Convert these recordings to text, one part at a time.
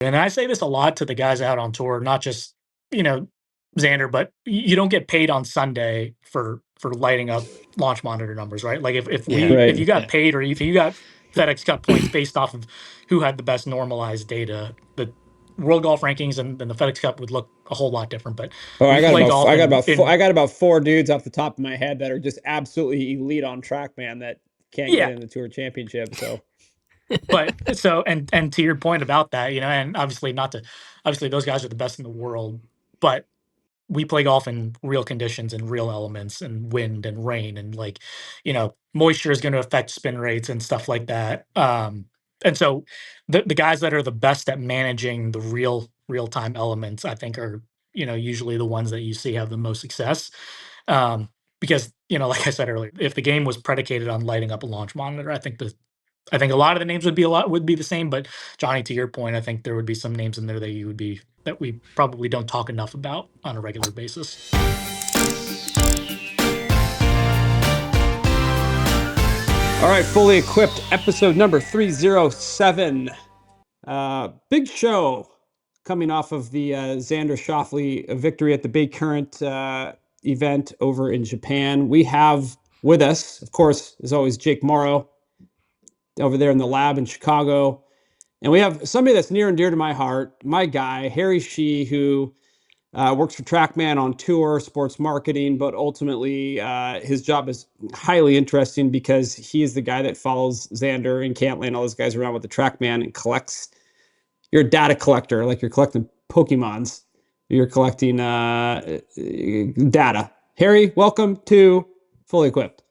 And I say this a lot to the guys out on tour, not just, you know, Xander, but you don't get paid on Sunday for lighting up launch monitor numbers, right? Like if Right. you got paid or if you got FedEx Cup points based off of who had the best normalized data, the World Golf rankings and the FedEx Cup would look a whole lot different. But we play golf I in got about four dudes off the top of my head that are just absolutely elite on Trackman that can't get yeah. in the Tour Championship. So But so and to your point about that, you know, and obviously those guys are the best in the world, but we play golf in real conditions and real elements and wind and rain and like, you know, moisture is going to affect spin rates and stuff like that. And so the guys that are the best at managing the real time elements, I think are, you know, usually the ones that you see have the most success. Because, you know, like I said earlier, if the game was predicated on lighting up a launch monitor, I think a lot of the names would be the same, but Johnny, to your point, I think there would be some names in there that we probably don't talk enough about on a regular basis. all right, Fully Equipped, episode number 307. Big show coming off of the Xander Schauffele victory at the Bay Current event over in Japan. We have with us, of course, as always, Jake Morrow over there in the lab in Chicago. And we have somebody that's near and dear to my heart, my guy, Harry Shih, who works for Trackman on tour, sports marketing, but ultimately his job is highly interesting because he is the guy that follows Xander and Cantley and all those guys around with the Trackman and collects. You're a data collector, like you're collecting Pokemons. You're collecting data. Harry, welcome to Fully Equipped.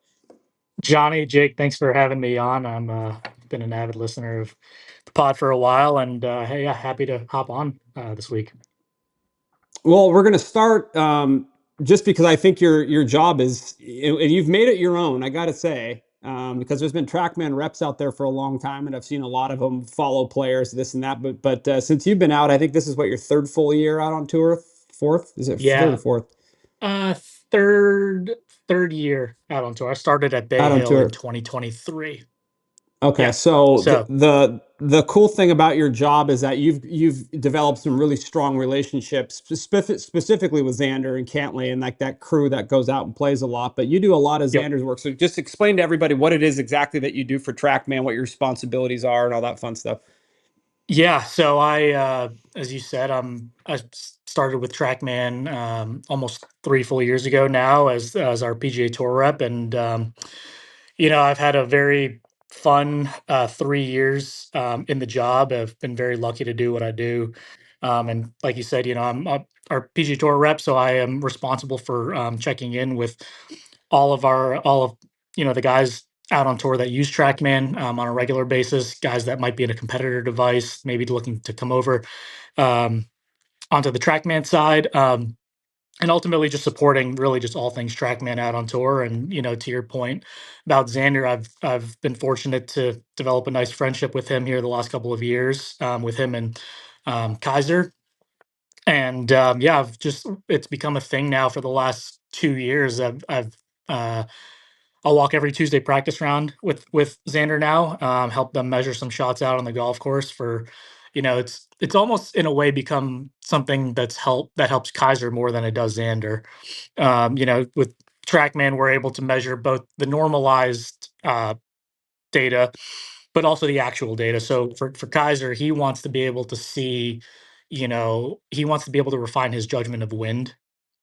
Johnny, Jake, thanks for having me on. I'm been an avid listener of the pod for a while, and hey, yeah, happy to hop on this week. Well, we're going to start just because I think your job is, and you've made it your own, I got to say, because there's been Trackman reps out there for a long time, and I've seen a lot of them follow players, this and that. But since you've been out, I think this is what, your third full year out on tour? Fourth? Is it third or Yeah, fourth? third year out on tour. I started at Bay Out on Hill in tour. 2023. Okay, Yeah, so so the cool thing about your job is that you've developed some really strong relationships, specifically with Xander and Cantley and like that crew that goes out and plays a lot. But you do a lot of yep. Xander's work. So just explain to everybody what it is exactly that you do for Trackman, what your responsibilities are, and all that fun stuff. Yeah, so as you said, I started with Trackman almost 3 full years ago now as our PGA Tour rep, and you know, I've had a very fun 3 years in the job. I've been very lucky to do what I do, and like you said, you know, I'm our PGA Tour rep, so I am responsible for checking in with all of you know the guys out on tour that use Trackman on a regular basis, guys that might be in a competitor device, maybe looking to come over um, onto the Trackman side, and ultimately just supporting really just all things Trackman out on tour. And you know, to your point about Xander, I've been fortunate to develop a nice friendship with him here the last couple of years, with him and Kaiser. And yeah, it's become a thing now for the last 2 years. I've I'll walk every Tuesday practice round with Xander now, help them measure some shots out on the golf course for, you know, it's almost in a way become something that helps Kaiser more than it does Xander. You know, with TrackMan, we're able to measure both the normalized data, but also the actual data. So for Kaiser, he wants to be able to see, you know, he wants to be able to refine his judgment of wind,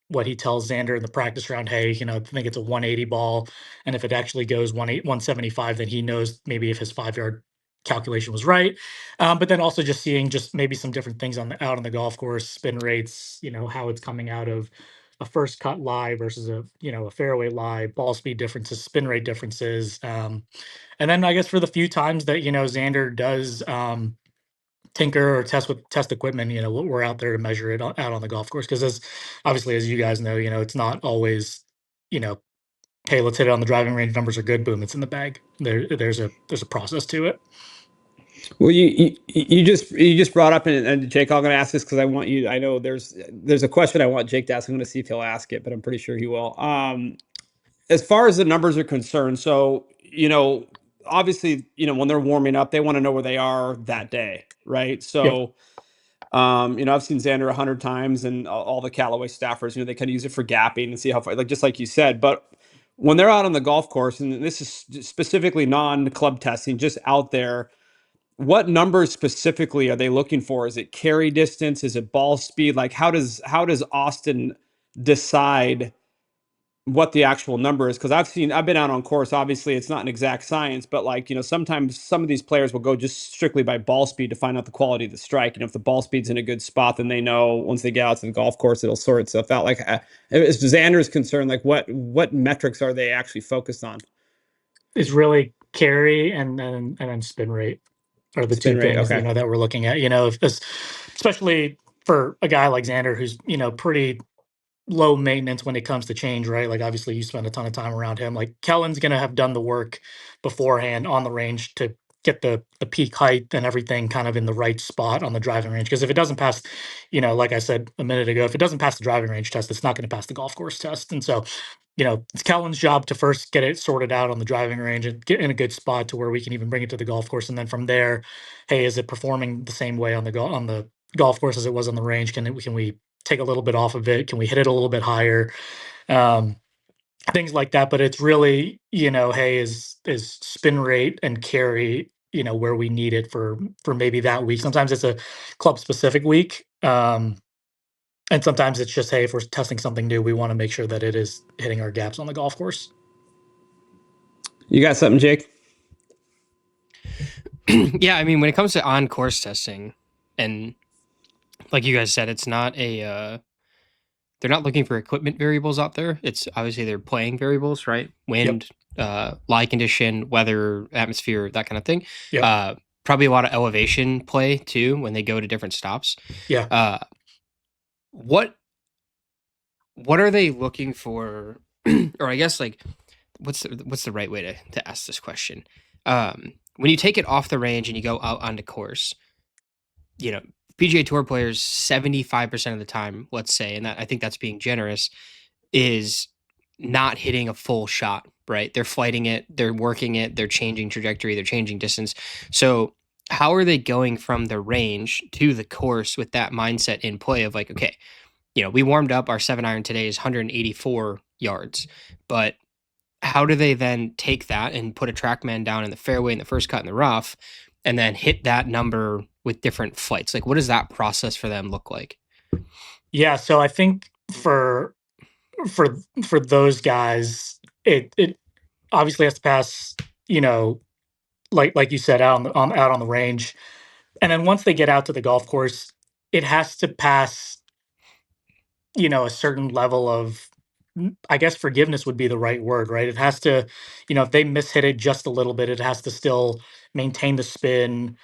what he tells Xander in the practice round, hey, you know, I think it's a 180 ball. And if it actually goes 175, then he knows maybe if his 5 yard calculation was right. But then also just seeing just maybe some different things out on the golf course, spin rates, you know, how it's coming out of a first cut lie versus a fairway lie, ball speed differences, spin rate differences. And then I guess for the few times that, you know, Xander does tinker or test equipment, you know, we're out there to measure it out on the golf course, because as you guys know, you know, it's not always, you know, hey, let's hit it on the driving range, numbers are good, boom, it's in the bag. There's a process to it. Well, you just brought up, and Jake, I'm going to ask this because I want you. I know there's a question I want Jake to ask. I'm going to see if he'll ask it, but I'm pretty sure he will. As far as the numbers are concerned, so you know, obviously, you know, when they're warming up, they want to know where they are that day, right? Yep. So I've seen Xander 100 times, and all the Callaway staffers, they kind of use it for gapping and see how far, like just like you said. But when they're out on the golf course, and this is specifically non-club testing, just out there, what numbers specifically are they looking for? Is it carry distance? Is it ball speed? Like how does Austin decide what the actual number is? Because I've been out on course. Obviously, it's not an exact science, but like, sometimes some of these players will go just strictly by ball speed to find out the quality of the strike. And if the ball speed's in a good spot, then they know once they get out to the golf course, it'll sort itself out. Like, as Xander's concerned, like what metrics are they actually focused on? It's really carry and then spin rate are the Spin two rate. things, Okay. that we're looking at. If this, especially for a guy like Xander, who's, pretty low maintenance when it comes to change, right? Like, obviously, you spend a ton of time around him. Like, Kellen's gonna have done the work beforehand on the range to get the peak height and everything kind of in the right spot on the driving range. Because if it doesn't pass, like I said a minute ago, if it doesn't pass the driving range test, it's not going to pass the golf course test. And so, it's Kellen's job to first get it sorted out on the driving range and get in a good spot to where we can even bring it to the golf course. And then from there, hey, is it performing the same way on the golf course as it was on the range? Can we take a little bit off of it? Can we hit it a little bit higher? Um, Things like that. But it's really, hey, is spin rate and carry, where we need it for maybe that week. Sometimes it's a club specific week. And sometimes it's just, hey, if we're testing something new, we want to make sure that it is hitting our gaps on the golf course. You got something, Jake? Yeah, I mean, when it comes to on course testing, and like you guys said, it's not they're not looking for equipment variables out there. It's obviously they're playing variables, right? Yep. Wind, lie condition, weather, atmosphere, that kind of thing. Yep. Probably a lot of elevation play too when they go to different stops. Yeah. What are they looking for? Or I guess like what's the right way to ask this question? When you take it off the range and you go out onto course, PGA Tour players 75% of the time, let's say, and I think that's being generous, is not hitting a full shot, right? They're flighting it, they're working it, they're changing trajectory, they're changing distance. So how are they going from the range to the course with that mindset in play of like, okay, we warmed up, our 7-iron today is 184 yards, but how do they then take that and put a Trackman down in the fairway in the first cut in the rough and then hit that number with different flights? Like, what does that process for them look like? Yeah. So I think for those guys, it obviously has to pass, like you said, out on the range. And then once they get out to the golf course, it has to pass, a certain level of, I guess forgiveness would be the right word, right? It has to, if they mishit it just a little bit, it has to still maintain the spin,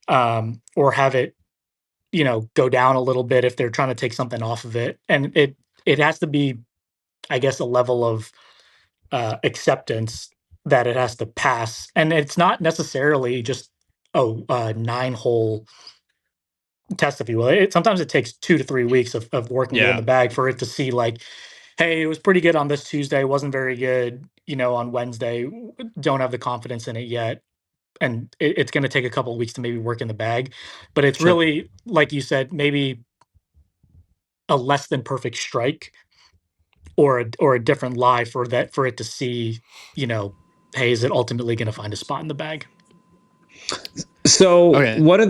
or have it, go down a little bit if they're trying to take something off of it. And it has to be, I guess, a level of acceptance that it has to pass. And it's not necessarily just, 9-hole test, if you will. Sometimes it takes 2 to 3 weeks of working it in the bag for it to see like, hey, it was pretty good on this Tuesday, wasn't very good, on Wednesday, don't have the confidence in it yet. And it's going to take a couple of weeks to maybe work in the bag. But it's really, like you said, maybe a less than perfect strike or a different lie for it to see, hey, is it ultimately going to find a spot in the bag? So Okay. what are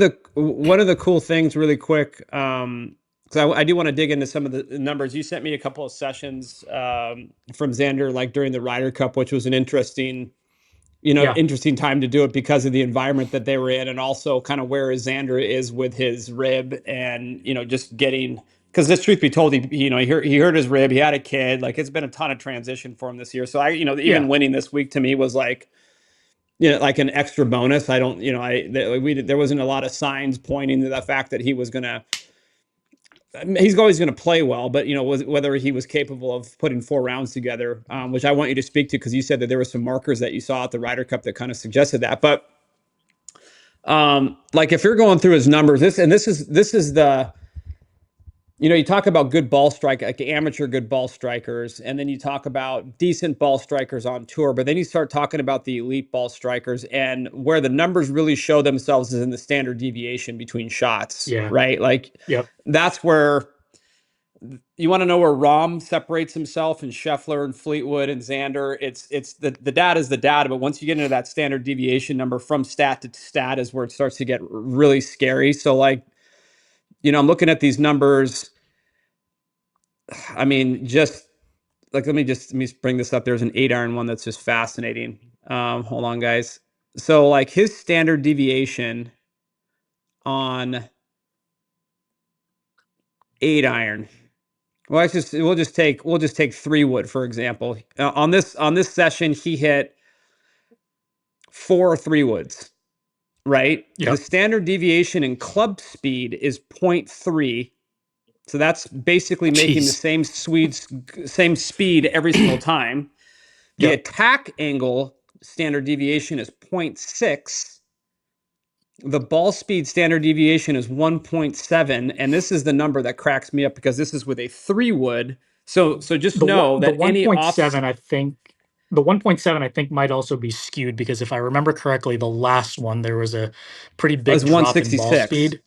the cool things really quick? Because I do want to dig into some of the numbers. You sent me a couple of sessions from Xander, like during the Ryder Cup, which was an interesting time to do it because of the environment that they were in, and also kind of where Xander is with his rib, and just getting, because this, truth be told, he hurt his rib, he had a kid, like it's been a ton of transition for him this year. So even winning this week to me was like, like an extra bonus. I don't, there wasn't a lot of signs pointing to the fact that he's always going to play well, but whether he was capable of putting 4 rounds together, which I want you to speak to, because you said that there were some markers that you saw at the Ryder Cup that kind of suggested that. But like if you're going through his numbers, this is you talk about good ball strike, like amateur good ball strikers, and then you talk about decent ball strikers on tour, but then you start talking about the elite ball strikers, and where the numbers really show themselves is in the standard deviation between shots, Yeah. right? Like, Yep. that's where you want to know where Rahm separates himself and Scheffler and Fleetwood and Xander. It's the data is the data, but once you get into that standard deviation number from stat to stat is where it starts to get really scary. So, like, I'm looking at these numbers. I mean, just like, let me bring this up. There's an 8-iron one that's just fascinating. Hold on, guys. So, like, his standard deviation on 8-iron. Well, we'll just take 3-wood for example. On this session, he hit 4 3-woods. Right. Yep. The standard deviation in club speed is 0.3. So that's basically making the same speed every single time. The Yep. attack angle standard deviation is 0.6. The ball speed standard deviation is 1.7. And this is the number that cracks me up because this is with a 3-wood. So just know that any 1.7, I think the 1.7 I think might also be skewed because if I remember correctly, the last one there was a pretty big drop in ball 166. speed.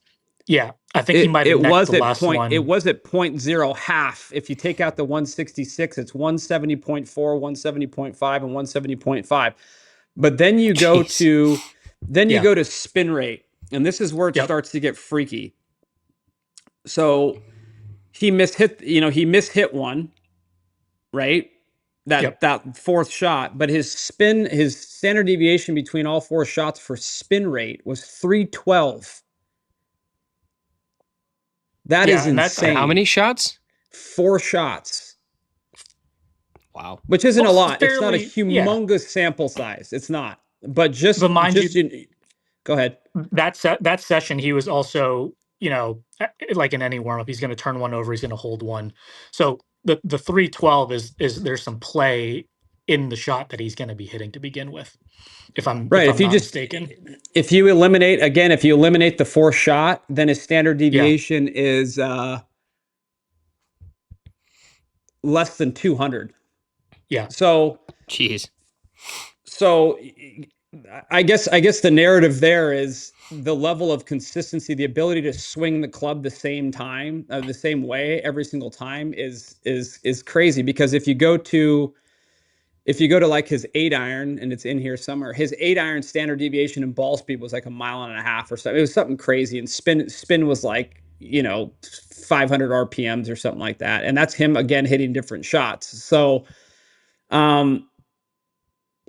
Yeah, I think he might have necked the last one. It was at 0.0 half. If you take out the 166, it's 170.4, 170.5, and 170.5. But then you go to go to spin rate, and this is where it starts to get freaky. So he mishit one, right? That fourth shot, but his standard deviation between all 4 shots for spin rate was 312. That is insane. How many shots? 4 shots. Wow. Which isn't a lot. It's not a humongous sample size. It's not. But go ahead. That session, he was also, like in any warm up, he's going to turn one over, he's going to hold one. So the 312 is there's some play in the shot that he's going to be hitting to begin with. If I'm not mistaken. If you eliminate the 4th shot, then his standard deviation is less than 200. Yeah. So, jeez. So I guess the narrative there is the level of consistency, the ability to swing the club the same way every single time is crazy. Because if you go to like his 8-iron, and it's in here somewhere, his 8-iron standard deviation and ball speed was like 1.5 miles or something. It was something crazy, and spin was like 500 RPMs or something like that. And that's him again hitting different shots. So,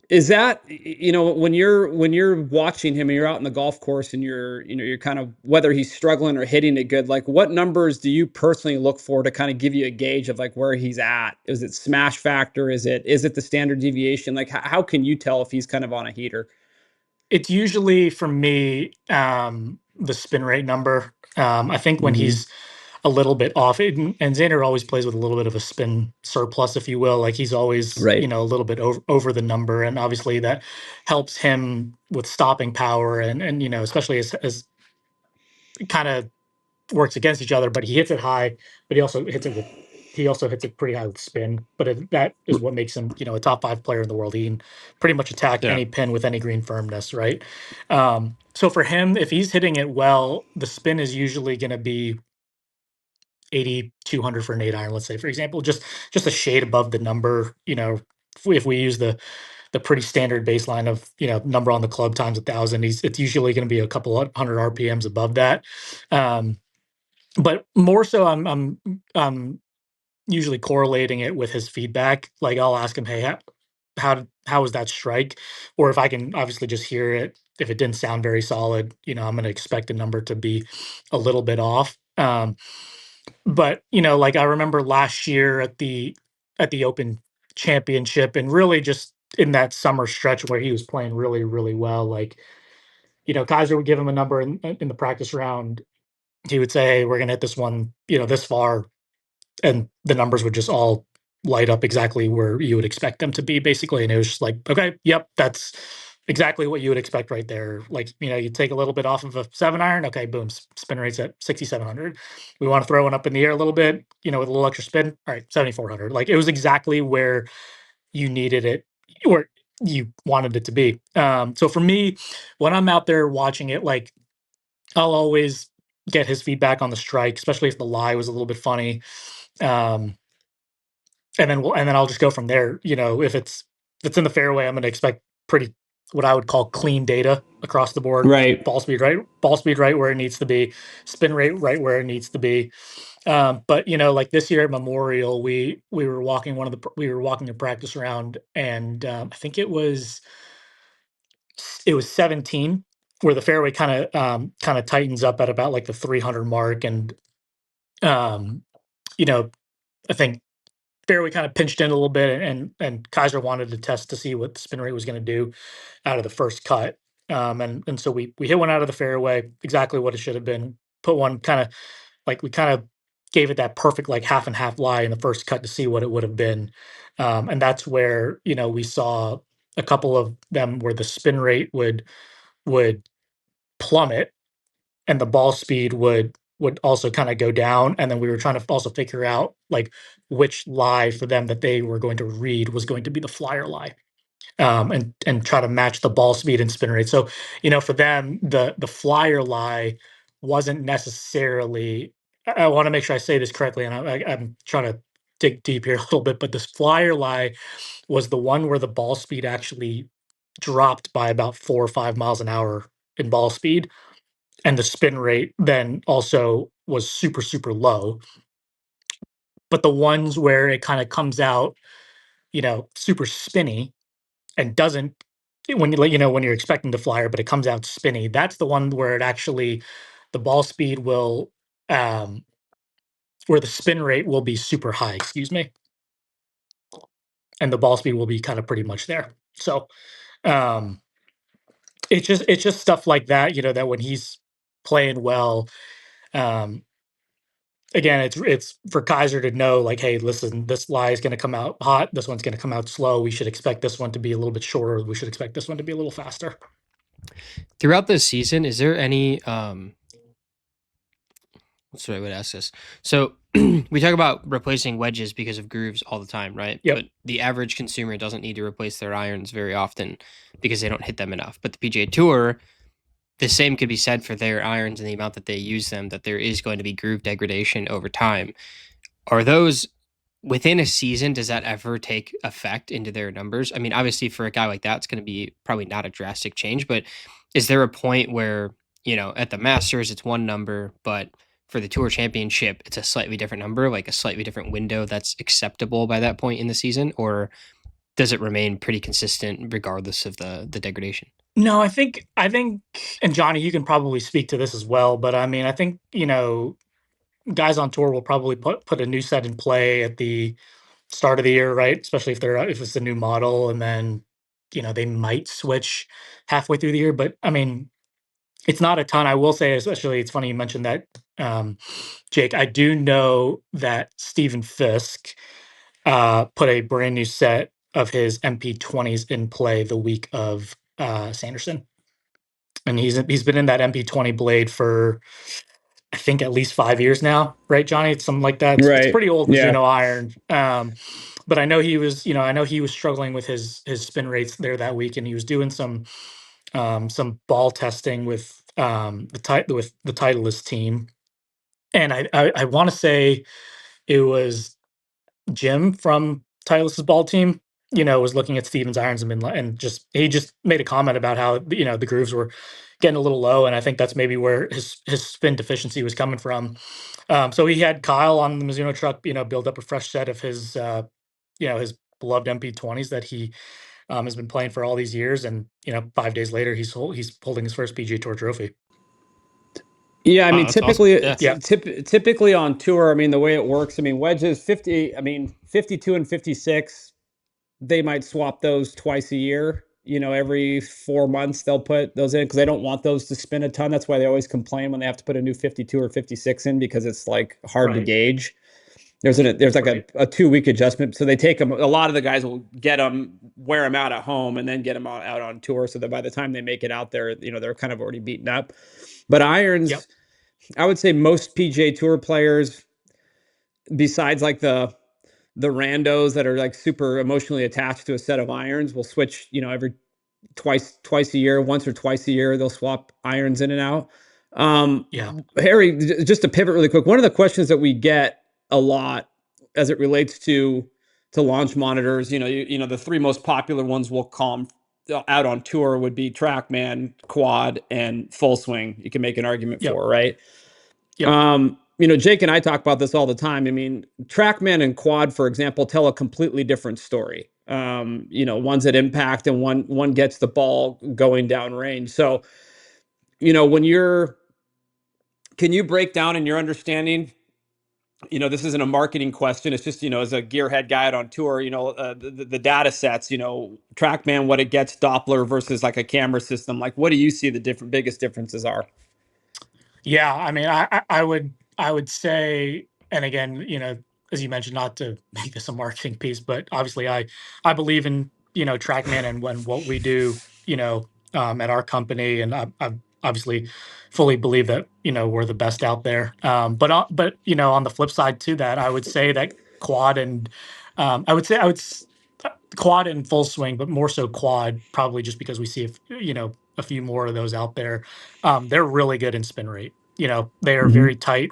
is that, when you're watching him and you're out in the golf course and you're kind of, whether he's struggling or hitting it good, like what numbers do you personally look for to kind of give you a gauge of like where he's at? Is it smash factor? Is it the standard deviation? Like how can you tell if he's kind of on a heater? It's usually for me, the spin rate number. I think when he's a little bit off, and Xander always plays with a little bit of a spin surplus, if you will. Like he's always, a little bit over the number, and obviously that helps him with stopping power, and especially as kind of works against each other. But he hits it high, but he also hits it pretty high with spin. But that is what makes him, a top 5 player in the world. He can pretty much attack any pin with any green firmness, right? So for him, if he's hitting it well, the spin is usually going to be 80, 200 for an 8-iron, let's say, for example, just a shade above the number. If we use the pretty standard baseline of number on the club times 1,000, it's usually going to be a couple hundred RPMs above that. But more so, I'm usually correlating it with his feedback. Like I'll ask him, hey, how was that strike? Or if I can obviously just hear it, if it didn't sound very solid, I'm going to expect the number to be a little bit off. But like I remember last year at the Open Championship, and really just in that summer stretch where he was playing really, really well. Like, Kaiser would give him a number in the practice round. He would say, hey, we're gonna hit this one, this far, and the numbers would just all light up exactly where you would expect them to be, basically. And it was just like, okay, yep, that's exactly what you would expect right there. Like, you take a little bit off of a 7-iron, okay, boom, spin rate's at 6,700. We want to throw one up in the air a little bit, with a little extra spin, all right, 7,400. Like, it was exactly where you needed it, or you wanted it to be. So for me, when I'm out there watching it, like, I'll always get his feedback on the strike, especially if the lie was a little bit funny. Um, and then I'll just go from there. If it's in the fairway, I'm going to expect pretty, what I would call, clean data across the board. Right. Ball speed right where it needs to be, spin rate right where it needs to be. But like this year at Memorial, we were walking a practice round, and I think it was 17, where the fairway kind of tightens up at about like the 300 mark, and um, I think fairway kind of pinched in a little bit, and Kaiser wanted to test to see what the spin rate was going to do out of the first cut. And so we hit one out of the fairway, exactly what it should have been. Put one we kind of gave it that perfect, like, half and half lie in the first cut to see what it would have been. And that's where, we saw a couple of them where the spin rate would plummet, and the ball speed would also kind of go down. And then we were trying to also figure out, like, which lie for them that they were going to read was going to be the flyer lie, and try to match the ball speed and spin rate. So, for them, the flyer lie wasn't necessarily. I want to make sure I say this correctly, and I'm trying to dig deep here a little bit. But this flyer lie was the one where the ball speed actually dropped by about 4 or 5 miles an hour in ball speed, and the spin rate then also was super, super low. But the ones where it kind of comes out, super spinny, and doesn't, when you're expecting the flyer, but it comes out spinny, that's the one where it actually, the ball speed will, um where the spin rate will be super high, excuse me, and the ball speed will be kind of pretty much there. So, um it's just stuff like that, that when he's playing well, um again, it's for Kaiser to know, like, hey, listen, this lie is going to come out hot. This one's going to come out slow. We should expect this one to be a little bit shorter. We should expect this one to be a little faster. Throughout this season, is there any what's the right way to ask this? So we talk about replacing wedges because of grooves all the time, right? Yep. But the average consumer doesn't need to replace their irons very often because they don't hit them enough. But the PGA Tour, the same could be said for their irons and the amount that they use them, that there is going to be groove degradation over time. Are those within a season? Does that ever take effect into their numbers? I mean, obviously for a guy like that, it's going to be probably not a drastic change, but is there a point where, at the Masters, it's one number, but for the Tour Championship, it's a slightly different number, like a slightly different window that's acceptable by that point in the season? Or does it remain pretty consistent regardless of the degradation? No, I think, and Johnny, you can probably speak to this as well, but I mean, I think, guys on tour will probably put a new set in play at the start of the year, right? Especially if it's a new model, and then, they might switch halfway through the year. But I mean, it's not a ton. I will say, especially, it's funny you mentioned that, Jake. I do know that Stephen Fisk put a brand new set of his MP20s in play the week of Sanderson, and he's been in that MP20 blade for, I think, at least 5 years now, right, Johnny? It's something like that. It's Right. pretty old Yeah. Mizuno iron. But I know he was struggling with his spin rates there that week, and he was doing some ball testing with with the Titleist team. And I want to say it was Jim from Titleist's ball team, was looking at Steven's irons and he just made a comment about how, the grooves were getting a little low, and I think that's maybe where his spin deficiency was coming from. So he had Kyle on the Mizuno truck, build up a fresh set of his beloved MP20s that he has been playing for all these years, and 5 days later he's holding his first PGA Tour trophy. Yeah, I Wow, mean, that's awesome. Yeah. typically on tour, I mean, the way it works, I mean, wedges 52 and 56, they might swap those twice a year. Every 4 months they'll put those in because they don't want those to spin a ton. That's why they always complain when they have to put a new 52 or 56 in, because it's like hard to Right. gauge. There's like Right. a 2-week adjustment. So they take them. A lot of the guys will get them, wear them out at home, and then get them out on tour. So that by the time they make it out there, they're kind of already beaten up. But Yep. irons, I would say most PGA Tour players, besides like the randos that are like super emotionally attached to a set of irons, will switch. Every twice a year, once or twice a year, they'll swap irons in and out. Yeah. Harry, just to pivot really quick, one of the questions that we get a lot as it relates to launch monitors, the three most popular ones we'll call them out on tour would be Trackman, Quad, and Full Swing. You can make an argument Yep. for, right? Yep. Jake and I talk about this all the time. I mean, Trackman and Quad, for example, tell a completely different story. One's at impact and one gets the ball going down range. So, can you break down in your understanding? This isn't a marketing question. It's just, as a gearhead guy out on tour, the data sets, Trackman, what it gets, Doppler versus like a camera system. Like, what do you see the biggest differences are? Yeah, I mean, I would say, and again, as you mentioned, not to make this a marketing piece, but obviously, I believe in Trackman and when what we do, at our company, and I obviously fully believe that we're the best out there. But on the flip side to that, I would say that quad and quad and full swing, but more so quad, probably just because we see a few more of those out there. They're really good in spin rate. They are Mm-hmm. very tight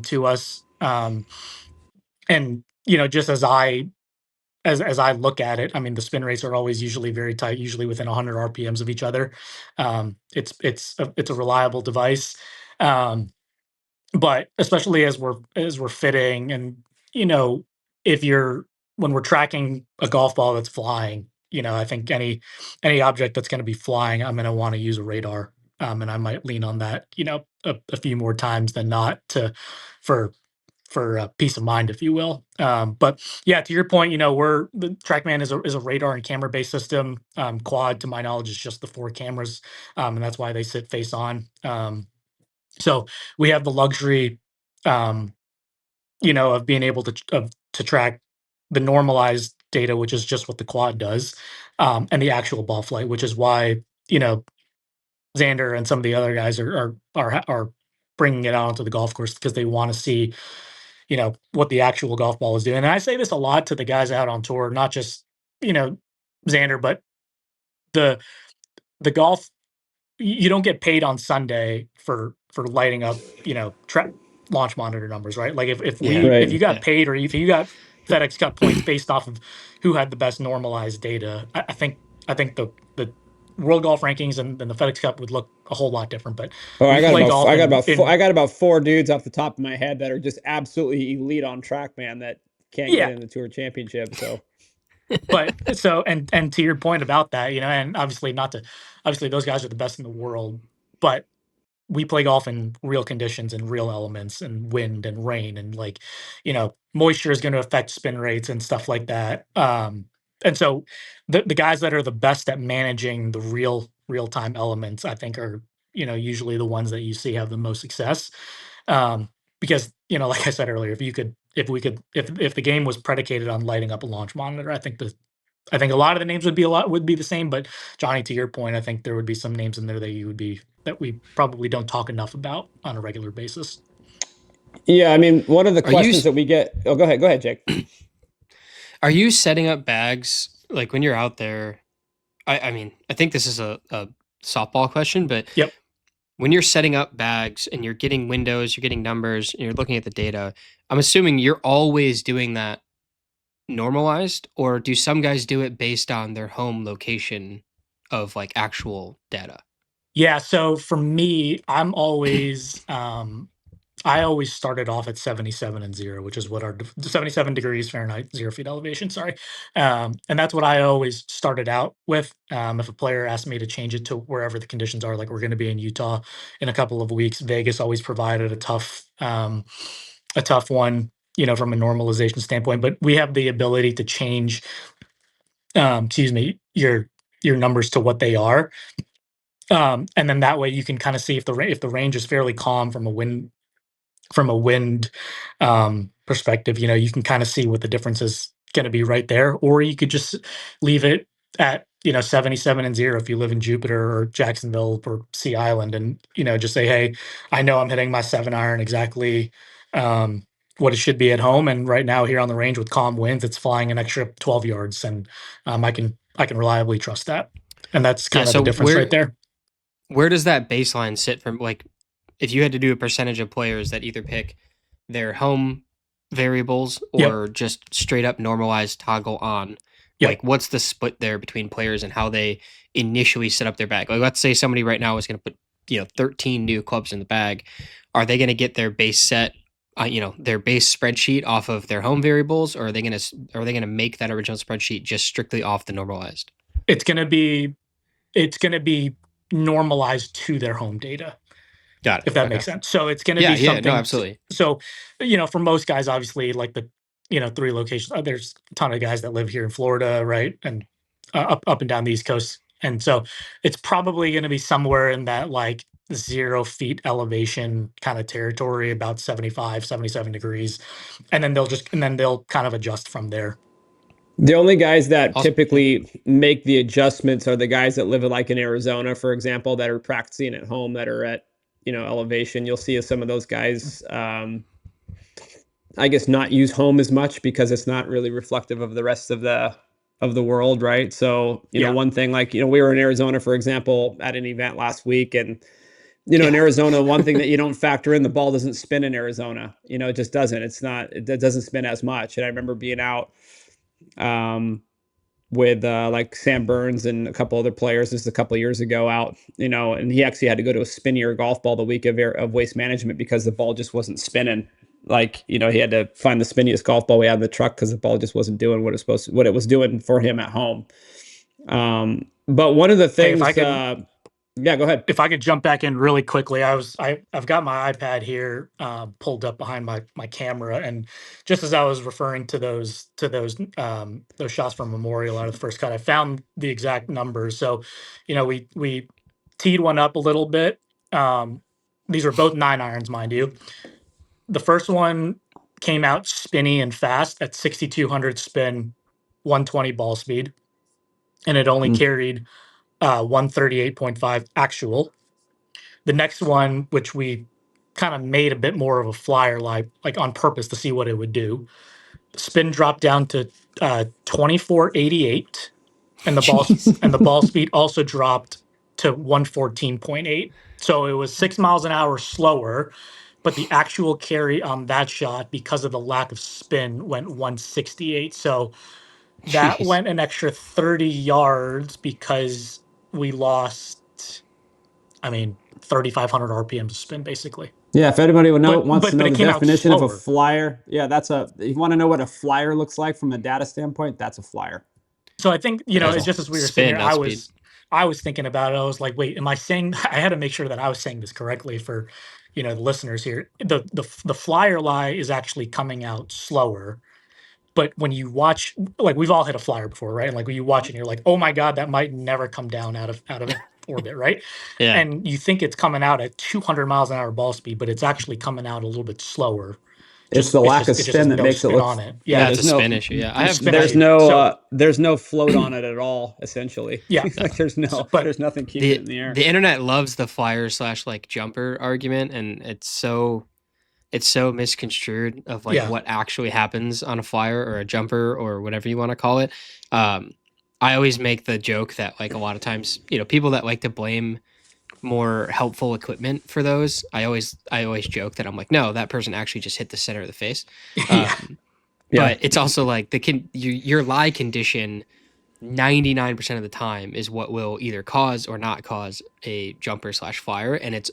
to us. And just as I look at it, I mean, the spin rates are always usually very tight, usually within 100 RPMs of each other. It's a reliable device. Um, but especially as we're fitting and, you know, if you're when we're tracking a golf ball that's flying, I think any object that's gonna be flying, I'm gonna wanna use a radar, and I might lean on that, a few more times than not for peace of mind, if you will. But yeah, to your point, the TrackMan is a radar and camera-based system. Quad, to my knowledge, is just the 4 cameras, and that's why they sit face on. So we have the luxury, um, of being able to track the normalized data, which is just what the quad does, and the actual ball flight, which is why Xander and some of the other guys are bringing it out onto the golf course because they want to see what the actual golf ball is doing. And I say this a lot to the guys out on tour, not just you know Xander, but the golf you don't get paid on Sunday for lighting up, launch monitor numbers, right? Like Yeah. if you Right. got Yeah. paid or if you got FedEx Cup points based off of who had the best normalized data, I think the world golf rankings and the FedEx Cup would look a whole lot different. But Oh, we play golf I in got about 4 dudes off the top of my head that are just absolutely elite on Trackman that can't get yeah. in the Tour Championship. So But so and to your point about that, and obviously those guys are the best in the world, but we play golf in real conditions and real elements and wind and rain and moisture is going to affect spin rates and stuff like that. And so the guys that are the best at managing the real time elements, I think, are usually the ones that you see have the most success. Because like I said earlier, if the game was predicated on lighting up a launch monitor, I think a lot of the names would be the same. But Johnny, to your point, I think there would be some names in there that we probably don't talk enough about on a regular basis. yeah, I mean, one of the Are you questions that we get. Oh, go ahead, Jake. are you setting up bags like when you're out there? I mean, I think this is a softball question, but Yep. when you're setting up bags and you're getting windows, you're getting numbers, and you're looking at the data, I'm assuming you're always doing that normalized, or do some guys do it based on their home location of like actual data? Yeah. So for me, I always started off at 77 and 0, which is what 77 degrees Fahrenheit, 0 feet elevation. Sorry. And that's what I always started out with. If a player asked me to change it to wherever the conditions are, like we're going to be in Utah in a couple of weeks, Vegas always provided a tough one, from a normalization standpoint, but we have the ability to change, excuse me, your numbers to what they are. And then that way you can kind of see if the range is fairly calm from a wind from a wind perspective, you can kind of see what the difference is going to be right there. Or you could just leave it at 77-0 if you live in Jupiter or Jacksonville or Sea Island, and just say, hey, I know I'm hitting my 7-iron exactly what it should be at home, and right now here on the range with calm winds, it's flying an extra 12 yards, and I can reliably trust that, and that's kind of the difference right there. Where does that baseline sit from, like, if you had to do a percentage of players that either pick their home variables or just straight up normalized toggle on? Like, what's the split there between players and how they initially set up their bag? Like, let's say somebody right now is going to put 13 new clubs in the bag. Are they going to get their base set, their base spreadsheet off of their home variables, or are they going to make that original spreadsheet just strictly off the normalized? It's going to be normalized to their home data. Got it. If that makes sense. So it's going to be something. No, absolutely. So, for most guys, obviously, like the 3 locations. There's a ton of guys that live here in Florida, right, and up and down the East Coast, and so it's probably going to be somewhere in that like 0 feet elevation kind of territory, about 75, 77 degrees, and then they'll kind of adjust from there. The only guys that typically make the adjustments are the guys that live in Arizona, for example, that are practicing at home, that are at elevation. You'll see some of those guys, I guess, not use home as much because it's not really reflective of the rest of the world, right? So one thing, we were in Arizona, for example, at an event last week, and in Arizona, one thing that you don't factor in, the ball doesn't spin in Arizona. It just doesn't. It doesn't spin as much. And I remember being out with like Sam Burns and a couple other players just a couple of years ago out, and he actually had to go to a spinnier golf ball the week of waste management because the ball just wasn't spinning. He had to find the spinniest golf ball we had in the truck because the ball just wasn't doing what it was doing for him at home. But one of the things, yeah, go ahead. If I could jump back in really quickly, I've got my iPad here pulled up behind my camera, and just as I was referring to those shots from Memorial out of the first cut, I found the exact numbers. So, we teed one up a little bit. These are both 9-irons, mind you. The first one came out spinny and fast at 6,200 spin, 120 ball speed, and it only carried 138.5 actual. The next one, which we kind of made a bit more of a flyer, like on purpose to see what it would do, the spin dropped down to 2488, and the ball speed also dropped to 114.8. So it was 6 miles an hour slower, but the actual carry on that shot, because of the lack of spin, went 168. So that went an extra 30 yards because we lost, 3,500 RPMs of spin, basically. Yeah, if anybody wants to know the definition of a flyer, you want to know what a flyer looks like from a data standpoint, that's a flyer. So I think, it's just as we were sitting here, I was thinking about it. I was like, wait, am I saying, I had to make sure that I was saying this correctly for, the listeners here. The flyer lie is actually coming out slower. But when you watch, like, we've all hit a flyer before, right? And like when you watch it, you're like, oh my God, that might never come down out of orbit, right? Yeah. And you think it's coming out at 200 miles an hour ball speed, but it's actually coming out a little bit slower. It's the lack of spin that makes it look on it. Yeah, it's a spin issue. Yeah, there's no float on it at all, essentially. Yeah, there's nothing keeping it in the air. The internet loves the flyer / like jumper argument, and it's so misconstrued of what actually happens on a flyer or a jumper or whatever you want to call it. I always make the joke that a lot of times, people that like to blame more helpful equipment for those, I always joke that I'm like, no, that person actually just hit the center of the face. But it's also like your lie condition 99% of the time is what will either cause or not cause a jumper / flyer, and it's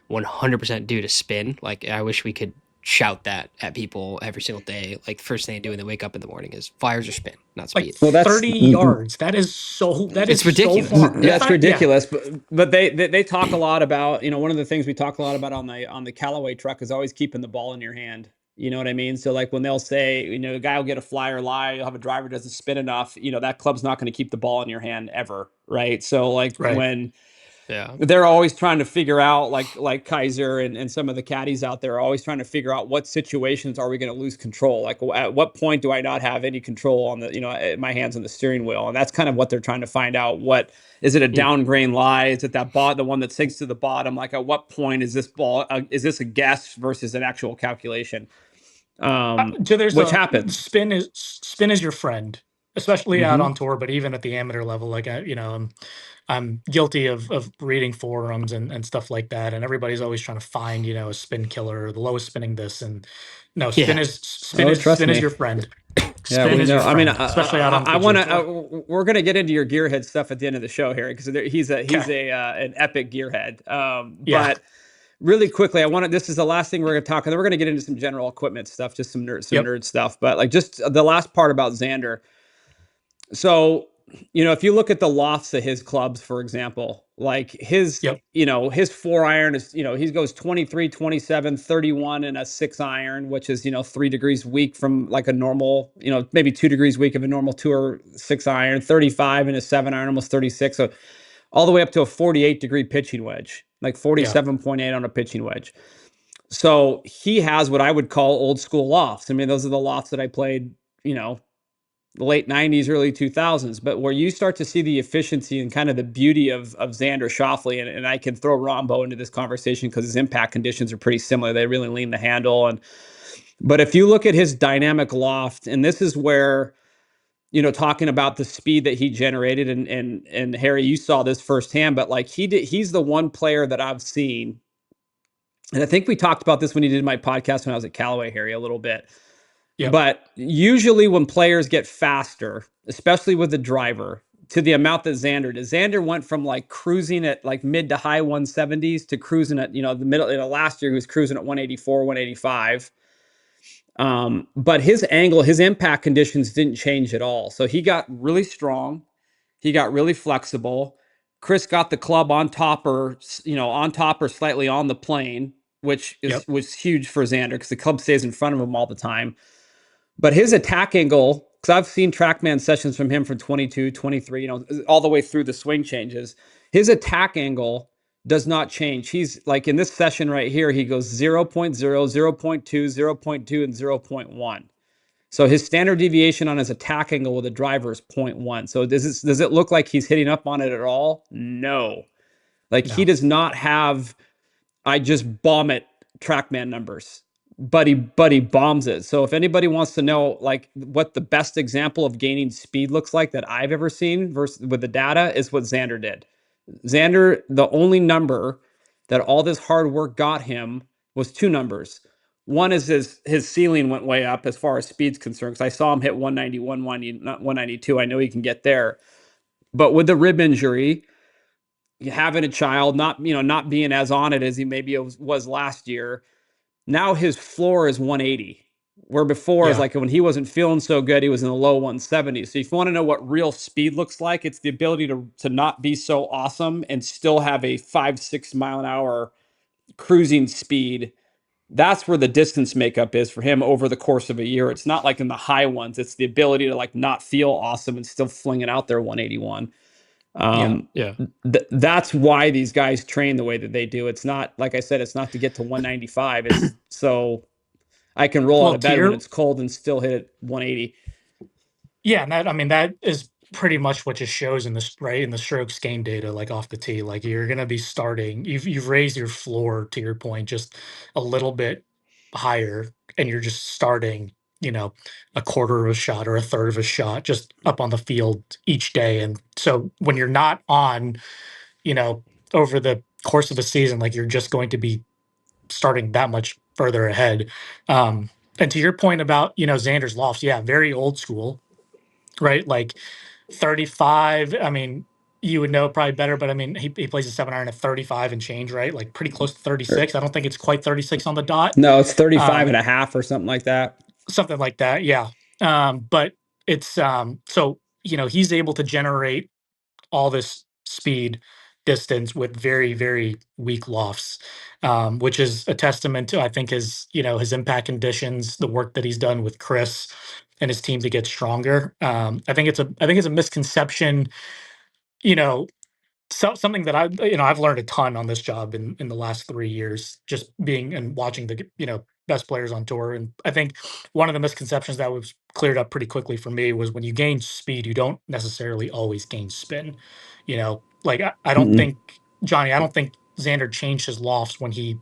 100% due to spin. I wish we could shout that at people every single day. The first thing they do when they wake up in the morning is flyers or spin, not speed. Well, that's 30 yards. It's ridiculous. So far. That's ridiculous. But they talk a lot about, one of the things we talk a lot about on the Callaway truck is always keeping the ball in your hand. You know what I mean? So when they'll say, a guy will get a flyer lie, you'll have a driver doesn't spin enough, that club's not going to keep the ball in your hand ever. Right. So when Yeah. they're always trying to figure out, like Kaiser and some of the caddies out there are always trying to figure out what situations are we going to lose control. Like at what point do I not have any control on my hands on the steering wheel? And that's kind of what they're trying to find out. What is it, a down grain lie? Is it that the one that sinks to the bottom? Like at what point is this ball? Is this a guess versus an actual calculation? So there's Which happens. spin is your friend, especially out Mm-hmm. on tour, but even at the amateur level, like I'm guilty of reading forums and stuff like that, and everybody's always trying to find a spin killer or the lowest spinning this, and no, Yeah. Trust spin is me. your friend. Yeah, Spin we is know. your I mean, friend, especially out on the I PGA want Tour. to. We're gonna get into your gearhead stuff at the end of the show, Harry, because he's an epic gearhead. Yeah. But really quickly, I want to. This is the last thing we're gonna talk, and then we're gonna get into some general equipment stuff, just some Yep. nerd stuff. But like just the last part about Xander. So, if you look at the lofts of his clubs, for example, like his, Yep. his 4-iron is, he goes 23, 27, 31 and a 6-iron, which is, 3 degrees weak from like a normal, maybe 2 degrees weak of a normal tour 6-iron, 35 and a 7-iron, almost 36. So all the way up to a 48-degree pitching wedge, like Yeah. 47.8 on a pitching wedge. So he has what I would call old school lofts. I mean, those are the lofts that I played, the late 90s, early 2000s, but where you start to see the efficiency and kind of the beauty of Xander Schauffele, and I can throw Rombo into this conversation because his impact conditions are pretty similar. They really lean the handle. But if you look at his dynamic loft, and this is where, talking about the speed that he generated, and Harry, you saw this firsthand, but like he's the one player that I've seen, and I think we talked about this when he did my podcast when I was at Callaway, Harry, a little bit. Yep. But usually when players get faster, especially with the driver, to the amount that Xander did, Xander went from like cruising at like mid to high 170s to cruising at, the middle. Last year he was cruising at 184, 185. But his angle, his impact conditions didn't change at all. So he got really strong. He got really flexible. Chris got the club on top or slightly on the plane, which was huge for Xander because the club stays in front of him all the time. But his attack angle, because I've seen Trackman sessions from him from 22, 23, all the way through the swing changes. His attack angle does not change. He's like in this session right here, he goes 0.0, 0.2, 0.2, and 0.1. So his standard deviation on his attack angle with a driver is 0.1. So does it look like he's hitting up on it at all? No. Like he does not have, I just bomb it Trackman numbers. But he bombs it. So if anybody wants to know like what the best example of gaining speed looks like that I've ever seen versus with the data is what Xander did. Xander, the only number that all this hard work got him was 2 numbers. One is his ceiling went way up as far as speed's concerned, because I saw him hit 191, not 192. I know he can get there. But with the rib injury, having a child, not being as on it as he maybe was last year, now his floor is 180, where before is like when he wasn't feeling so good, he was in the low 170s. So if you want to know what real speed looks like, it's the ability to not be so awesome and still have a 5-6 mile an hour cruising speed. That's where the distance makeup is for him over the course of a year. It's not like in the high ones. It's the ability to like not feel awesome and still fling it out there 181. That's why these guys train the way that they do. It's not, like I said, it's not to get to 195. It's so I can roll out of bed when it's cold and still hit at 180. Yeah, and that is pretty much what just shows in this, right, in the strokes game data, like off the tee. Like you're gonna be starting, you've raised your floor, to your point, just a little bit higher, and you're just starting, a quarter of a shot or a third of a shot just up on the field each day. And so when you're not on, over the course of a season, like you're just going to be starting that much further ahead. And to your point about, Xander's lofts, yeah, very old school, right? Like 35. I mean, you would know probably better, but I mean, he plays a 7-iron at 35 and change, right? Like pretty close to 36. I don't think it's quite 36 on the dot. No, it's 35 and a half or something like that. Something like that, yeah. But it's so he's able to generate all this speed distance with very, very weak lofts, which is a testament to, I think, his impact conditions, the work that he's done with Chris and his team to get stronger. I think it's a misconception, you know, something that I've learned a ton on this job in the last 3 years, just being and watching the, best players on tour. And I think one of the misconceptions that was cleared up pretty quickly for me was when you gain speed, you don't necessarily always gain spin. Like I don't Mm-mm. think I don't think Xander changed his lofts when he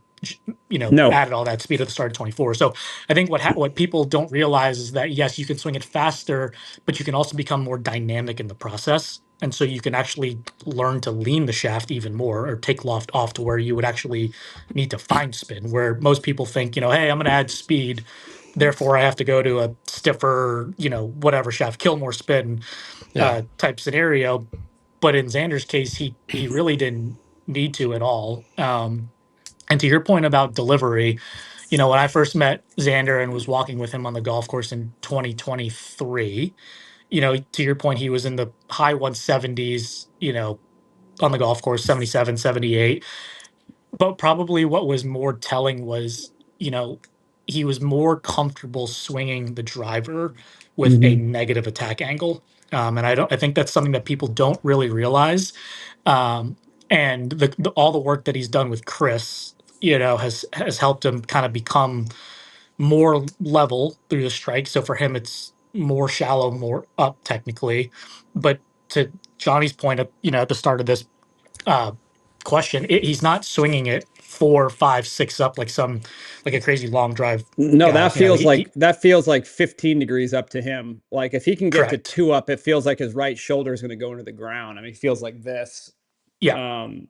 No. added all that speed at the start of 24. So I think what people don't realize is that yes, you can swing it faster, but you can also become more dynamic in the process. And so you can actually learn to lean the shaft even more or take loft off to where you would actually need to find spin, where most people think, hey, I'm going to add speed, therefore I have to go to a stiffer, whatever shaft, kill more spin Yeah. type scenario. But in Xander's case, he really didn't need to at all. And to your point about delivery, when I first met Xander and was walking with him on the golf course in 2023, to your point, he was in the high 170s, on the golf course, 77, 78. But probably what was more telling was, he was more comfortable swinging the driver with a Mm-hmm. negative attack angle. And I think that's something that people don't really realize. And all the work that he's done with Chris, has helped him kind of become more level through the strike. So for him, it's more shallow, more up technically. But to Johnny's point, at the start of this uh, question, he's not swinging it 4, 5, 6 up like a crazy long drive No, guy. that feels like 15 degrees up to him. Like if he can get to Correct. 2 up, it feels like his right shoulder is going to go into the ground. I mean, it feels like this. Yeah, Um,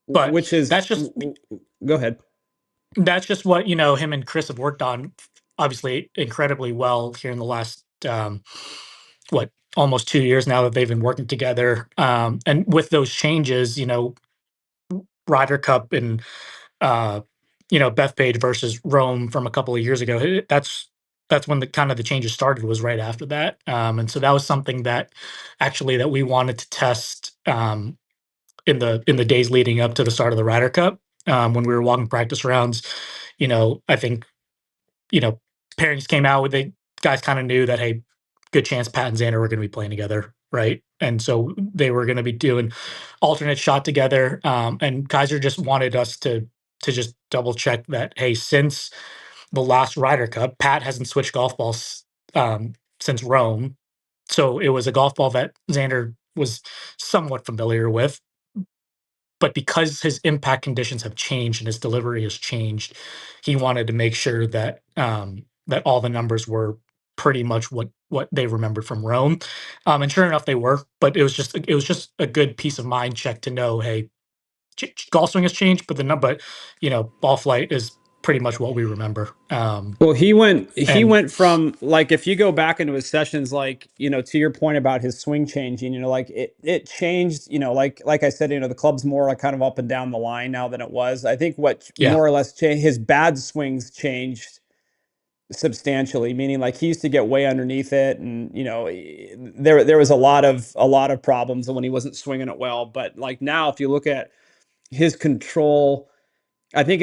but which is that's just go ahead. what him and Chris have worked on, obviously incredibly well here in the last what almost 2 years now that they've been working together. And with those changes, Ryder Cup and uh, Bethpage versus Rome from a couple of years ago. That's when the kind of the changes started, was right after that. And so that was something that actually that we wanted to test in the days leading up to the start of the Ryder Cup. When we were walking practice rounds, I think you know pairings came out with the guys kind of knew that, hey, good chance Pat and Xander were going to be playing together, right? And so they were going to be doing alternate shot together. And Kaiser just wanted us to just double check that, hey, since the last Ryder Cup, Pat hasn't switched golf balls since Rome. So it was a golf ball that Xander was somewhat familiar with. But because his impact conditions have changed and his delivery has changed, he wanted to make sure that that all the numbers were pretty much what they remembered from Rome. And sure enough, they were. But it was just a good peace of mind check to know, hey, golf swing has changed, but ball flight is pretty much what we remember. Well, he And went from, like, if you go back into his sessions, like, to your point about his swing changing, like it changed, like I said, the club's more like kind of up and down the line now than it was. I think what yeah, more or less changed, his bad swings changed substantially, meaning like he used to get way underneath it, and there was a lot of problems when he wasn't swinging it well. But like now, if you look at his control, I think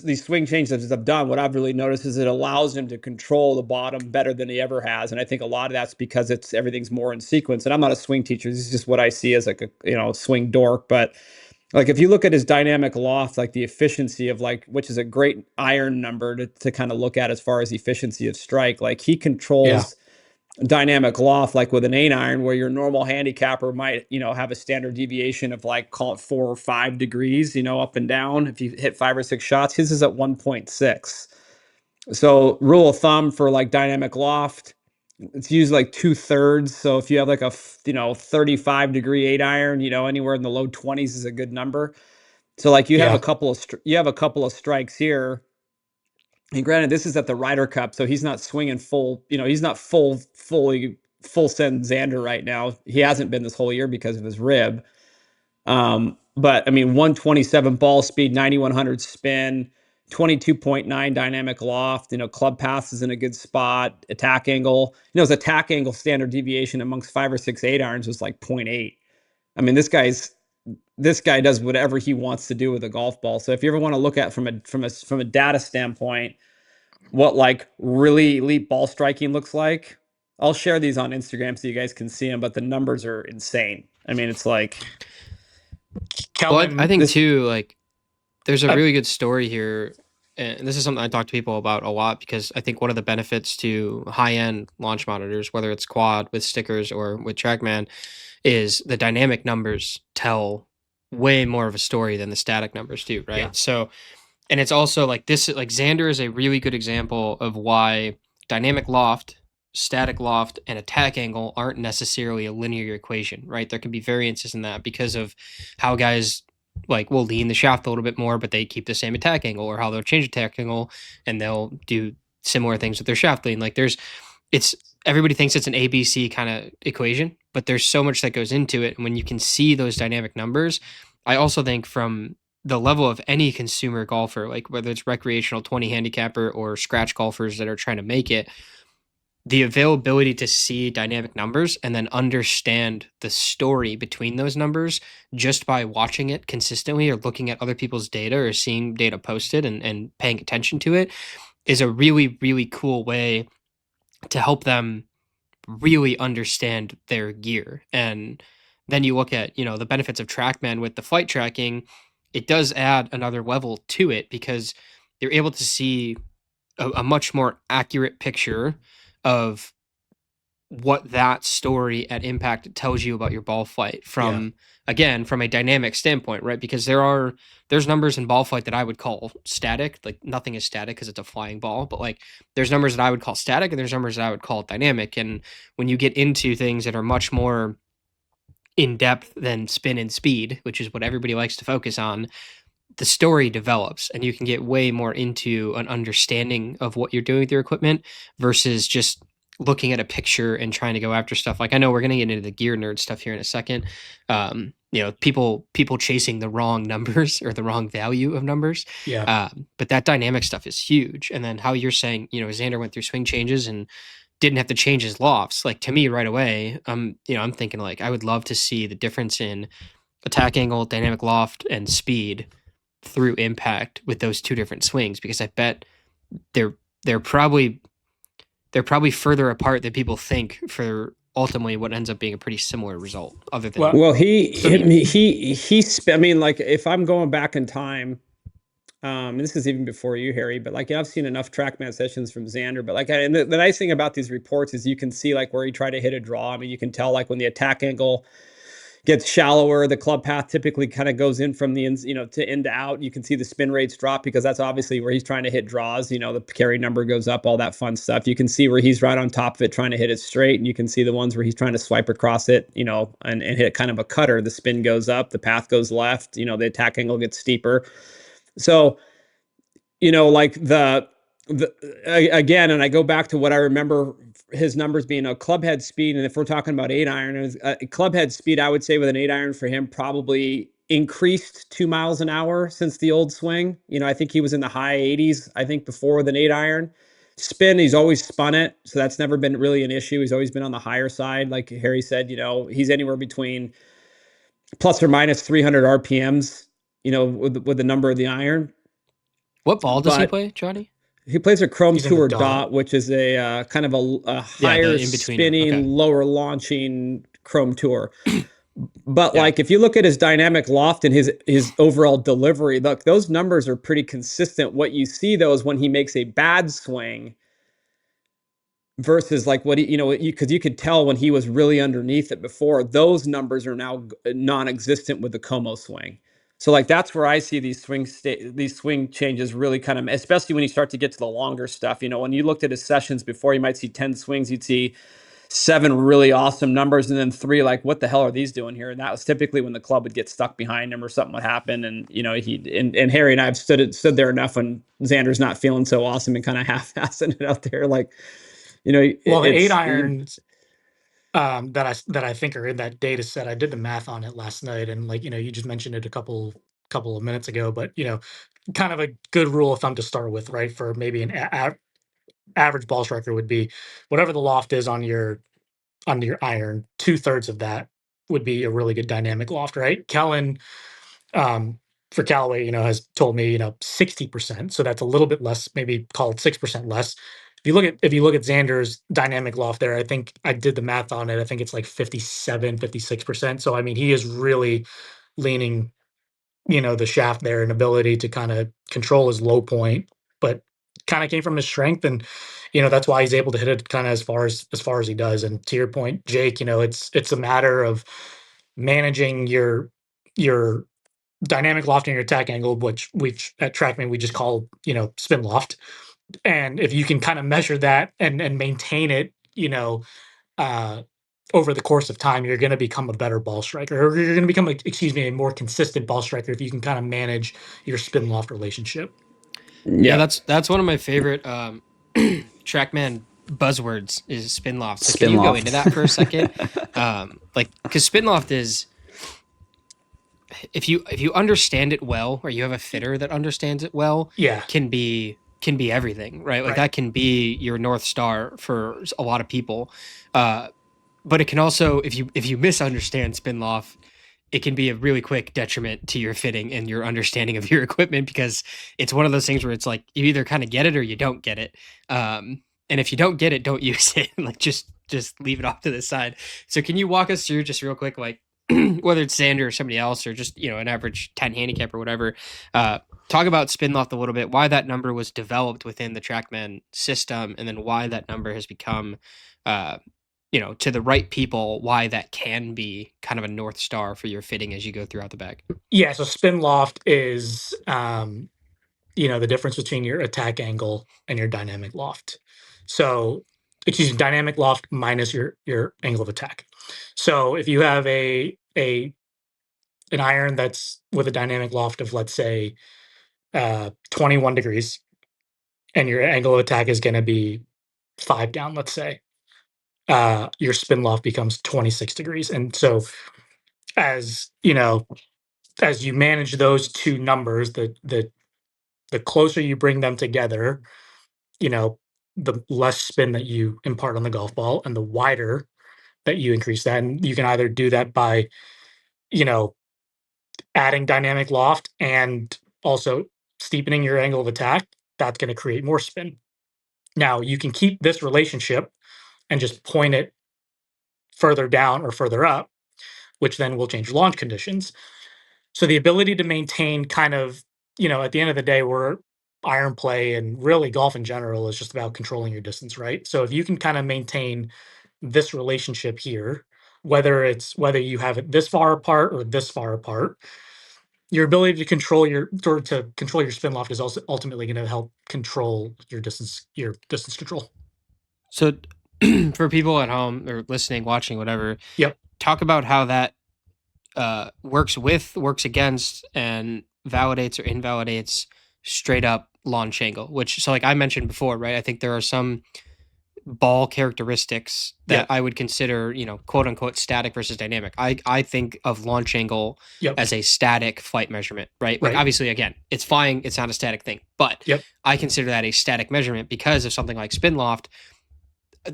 these swing changes have done, what I've really noticed is it allows him to control the bottom better than he ever has. And I think a lot of that's because everything's more in sequence. And I'm not a swing teacher. This is just what I see as like a swing dork. But like if you look at his dynamic loft, like the efficiency of, like, which is a great iron number to kind of look at as far as efficiency of strike, like he yeah, controls dynamic loft like with an 8-iron, where your normal handicapper might have a standard deviation of, like, call it 4 or 5 degrees up and down if you hit 5 or 6 shots. His is at 1.6. So rule of thumb for like dynamic loft, it's usually like 2/3. So if you have like a 35-degree 8-iron, anywhere in the low 20s is a good number. So like you have a yeah, couple of strikes here. And granted, this is at the Ryder Cup, so he's not swinging full. He's not full send Xander right now. He hasn't been this whole year because of his rib. But I mean, 127 ball speed, 9100 spin, 22.9 dynamic loft. Club pass is in a good spot. Attack angle, his attack angle standard deviation amongst 5 or 6 8-irons was like 0.8. I mean, this guy does whatever he wants to do with a golf ball. So if you ever want to look at from a data standpoint what like really elite ball striking looks like, I'll share these on Instagram so you guys can see them, but the numbers are insane. I mean, it's like, Kellen, Well, I think this- too, like, there's a really good story here, and this is something I talk to people about a lot because I think one of the benefits to high-end launch monitors, whether it's quad with stickers or with Trackman, is the dynamic numbers tell way more of a story than the static numbers do, right? Yeah. So, and it's also like this, like Xander is a really good example of why dynamic loft, static loft, and attack angle aren't necessarily a linear equation, right? There can be variances in that because of how guys like will lean the shaft a little bit more, but they keep the same attack angle, or how they'll change attack angle and they'll do similar things with their shaft lean. Like it's everybody thinks it's an ABC kind of equation, but there's so much that goes into it. And when you can see those dynamic numbers, I also think from the level of any consumer golfer, like whether it's recreational 20 handicapper or scratch golfers that are trying to make it, the availability to see dynamic numbers and then understand the story between those numbers just by watching it consistently or looking at other people's data or seeing data posted and paying attention to it is a really, really cool way to help them really understand their gear. And then you look at, the benefits of Trackman with the flight tracking, it does add another level to it because you're able to see a much more accurate picture of what that story at impact tells you about your ball flight from again from a dynamic standpoint, right? Because there's numbers in ball flight that I would call static. Like nothing is static because it's a flying ball, but like there's numbers that I would call static and there's numbers that I would call dynamic. And when you get into things that are much more in depth than spin and speed, which is what everybody likes to focus on, the story develops and you can get way more into an understanding of what you're doing with your equipment versus just looking at a picture and trying to go after stuff. Like I know we're going to get into the gear nerd stuff here in a second. People chasing the wrong numbers or the wrong value of numbers. Yeah. But that dynamic stuff is huge. And then how you're saying, Xander went through swing changes and didn't have to change his lofts. Like to me right away, I'm thinking like, I would love to see the difference in attack angle, dynamic loft, and speed through impact with those two different swings, because I bet they're probably further apart than people think for ultimately what ends up being a pretty similar result. Other than well, I mean, like if I'm going back in time, and this is even before you, Harry, but like I've seen enough Trackman sessions from Xander, but like, and the nice thing about these reports is you can see like where he tried to hit a draw. I mean, you can tell like when the attack angle gets shallower, the club path typically kind of goes in from the ends, to end to out. You can see the spin rates drop because that's obviously where he's trying to hit draws. The carry number goes up, all that fun stuff. You can see where he's right on top of it trying to hit it straight, and you can see the ones where he's trying to swipe across it, and hit kind of a cutter. The spin goes up, the path goes left, the attack angle gets steeper. So, like again, and I go back to what I remember his numbers being a club head speed. And if we're talking about 8-iron, club head speed, I would say with an 8-iron for him probably increased 2 miles an hour since the old swing. I think he was in the high 80s, I think, before with an 8-iron. Spin, he's always spun it. So that's never been really an issue. He's always been on the higher side. Like Harry said, he's anywhere between plus or minus 300 RPMs, with the number of the iron. What ball does he play, Johnny? He plays a Chrome Tour dot, which is a kind of a higher spinning, lower launching Chrome Tour. But like if you look at his dynamic loft and his overall delivery, look, those numbers are pretty consistent. What you see though is when he makes a bad swing versus like what because you could tell when he was really underneath it before, those numbers are now non-existent with the Como swing. So like that's where I see these swing changes really kind of, especially when you start to get to the longer stuff. When you looked at his sessions before, you might see 10 swings, you'd see 7 really awesome numbers, and then 3 like, what the hell are these doing here? And that was typically when the club would get stuck behind him or something would happen. And and Harry and I have stood there enough when Xander's not feeling so awesome and kind of half-assing it out there, like the 8-irons. That I think are in that data set. I did the math on it last night, and like you just mentioned it a couple of minutes ago, but kind of a good rule of thumb to start with, right? For maybe an average ball striker would be whatever the loft is on your iron, 2/3 of that would be a really good dynamic loft, right? Kellen, for Callaway, has told me 60%, so that's a little bit less, maybe call it 6% less. if you look at Xander's dynamic loft there, I think I did the math on it. I think it's like 57, 56%. So I mean, he is really leaning, the shaft there and ability to kind of control his low point, but kind of came from his strength. And, that's why he's able to hit it kind of as far as he does. And to your point, Jake, it's a matter of managing your dynamic loft and your attack angle, which at Trackman we just call, spin loft. And if you can kind of measure that and maintain it, uh, over the course of time, you're going to become a better ball striker, or you're going to become, a more consistent ball striker if you can kind of manage your spin loft relationship. Yeah, that's one of my favorite Trackman buzzwords is spin loft. So can you go into that for a second? Because spin loft is, if you understand it well, or you have a fitter that understands it well, Yeah, can be everything, right? Like right. that can be your North Star for a lot of people. But it can also, if you misunderstand spin loft, it can be a really quick detriment to your fitting and your understanding of your equipment, because it's one of those things where it's like you either kind of get it or you don't get it. And if you don't get it, don't use it. Like just leave it off to the side. So can you walk us through just real quick, like whether it's Xander or somebody else, or just an average 10 handicap or whatever, talk about spin loft a little bit, why that number was developed within the Trackman system, and then why that number has become to the right people, why that can be kind of a North Star for your fitting as you go throughout the bag. Yeah, so spin loft is, the difference between your attack angle and your dynamic loft. So, excuse me, dynamic loft minus your angle of attack. So if you have an iron that's with a dynamic loft of, let's say, 21 degrees, and your angle of attack is going to be 5 down, let's say, your spin loft becomes 26 degrees. And so as as you manage those two numbers, the closer you bring them together, you know, the less spin that you impart on the golf ball, and the wider that you increase that. And you can either do that by, you know, adding dynamic loft and also steepening your angle of attack. That's going to create more spin. Now you can keep this relationship and just point it further down or further up, which then will change launch conditions. So the ability to maintain kind of, at the end of the day, we're iron play and really golf in general is just about controlling your distance, right? So if you can kind of maintain this relationship here, whether you have it this far apart or this far apart, your ability to control your spin loft is also ultimately going to help control your distance control. So for people at home or listening, watching, whatever, Yep. talk about how that works against, and validates or invalidates straight up launch angle, which, so like I mentioned before, right? I think there are some ball characteristics that Yep. I would consider, quote unquote static versus dynamic. I think of launch angle Yep. as a static flight measurement, right? Like Right. obviously, again, it's flying, it's not a static thing, but Yep. I consider that a static measurement because of something like spin loft.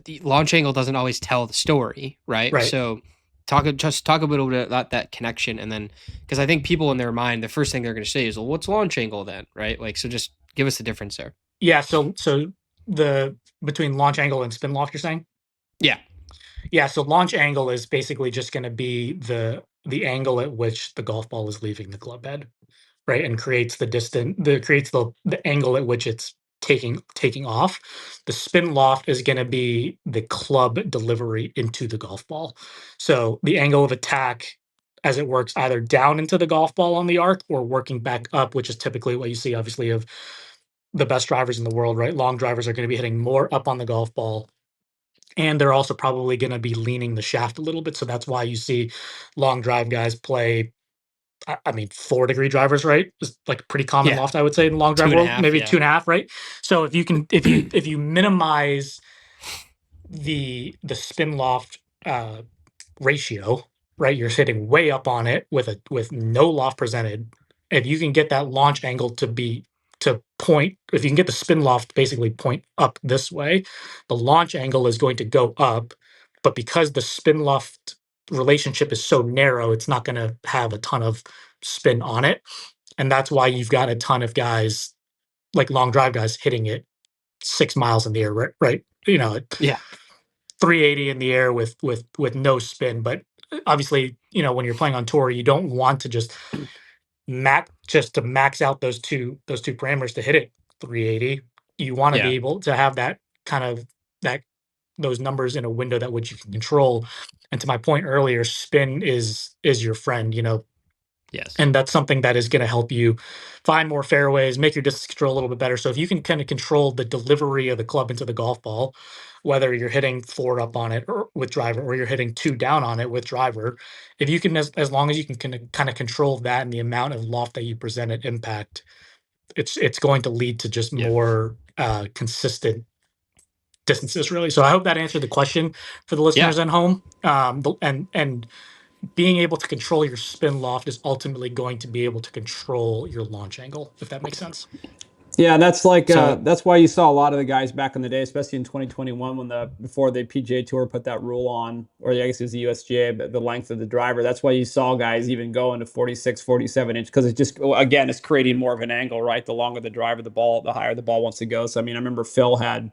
The launch angle doesn't always tell the story, right? Right. So talk a little bit about that connection, and then, because I think people in their mind, the first thing they're going to say is, well, what's launch angle then, right? Like, so just give us the difference there. Yeah. So the between launch angle and spin loft, you're saying? Yeah. Yeah. So launch angle is basically just going to be the angle at which the golf ball is leaving the club head, right? And creates the angle at which it's taking off. The spin loft is going to be the club delivery into the golf ball. So the angle of attack as it works either down into the golf ball on the arc or working back up, which is typically what you see, obviously, of the best drivers in the world, right? Long drivers are going to be hitting more up on the golf ball, and they're also probably going to be leaning the shaft a little bit. So that's why you see long drive guys play, I mean, 4-degree drivers, right? Is like a pretty common Yeah. loft, I would say, in the long drive 2.5, world, maybe yeah. 2.5, right? So if you minimize the spin loft ratio, right? You're sitting way up on it with no loft presented. If you can get that launch angle to point, if you can get the spin loft basically point up this way, the launch angle is going to go up. But because the spin loft relationship is so narrow, it's not going to have a ton of spin on it. And that's why you've got a ton of guys, like long drive guys, hitting it 6 miles in the air, right? You know, Yeah. 380 in the air with no spin. But obviously, you know, when you're playing on tour, you don't want to just max out those two parameters to hit it 380. You want to Yeah. be able to have that kind of that those numbers in a window that which you can control. And to my point earlier, spin is your friend, you know, Yes. and that's something that is going to help you find more fairways, make your distance control a little bit better. So if you can kind of control the delivery of the club into the golf ball, whether you're hitting 4 up on it or with driver, or you're hitting 2 down on it with driver, if you can, as long as you can kind of control that and the amount of loft that you present at impact, it's going to lead to just Yeah. more consistent distances, really. So I hope that answered the question for the Yeah. listeners at home. And being able to control your spin loft is ultimately going to be able to control your launch angle, if that makes sense. Yeah, that's like So that's why you saw a lot of the guys back in the day, especially in 2021 when before the PGA Tour put that rule on, or I guess it was the USGA, but the length of the driver. That's why you saw guys even go into 46, 47 inch, because it just, again, it's creating more of an angle, right? The longer the driver, the higher the ball wants to go. So I mean, I remember Phil had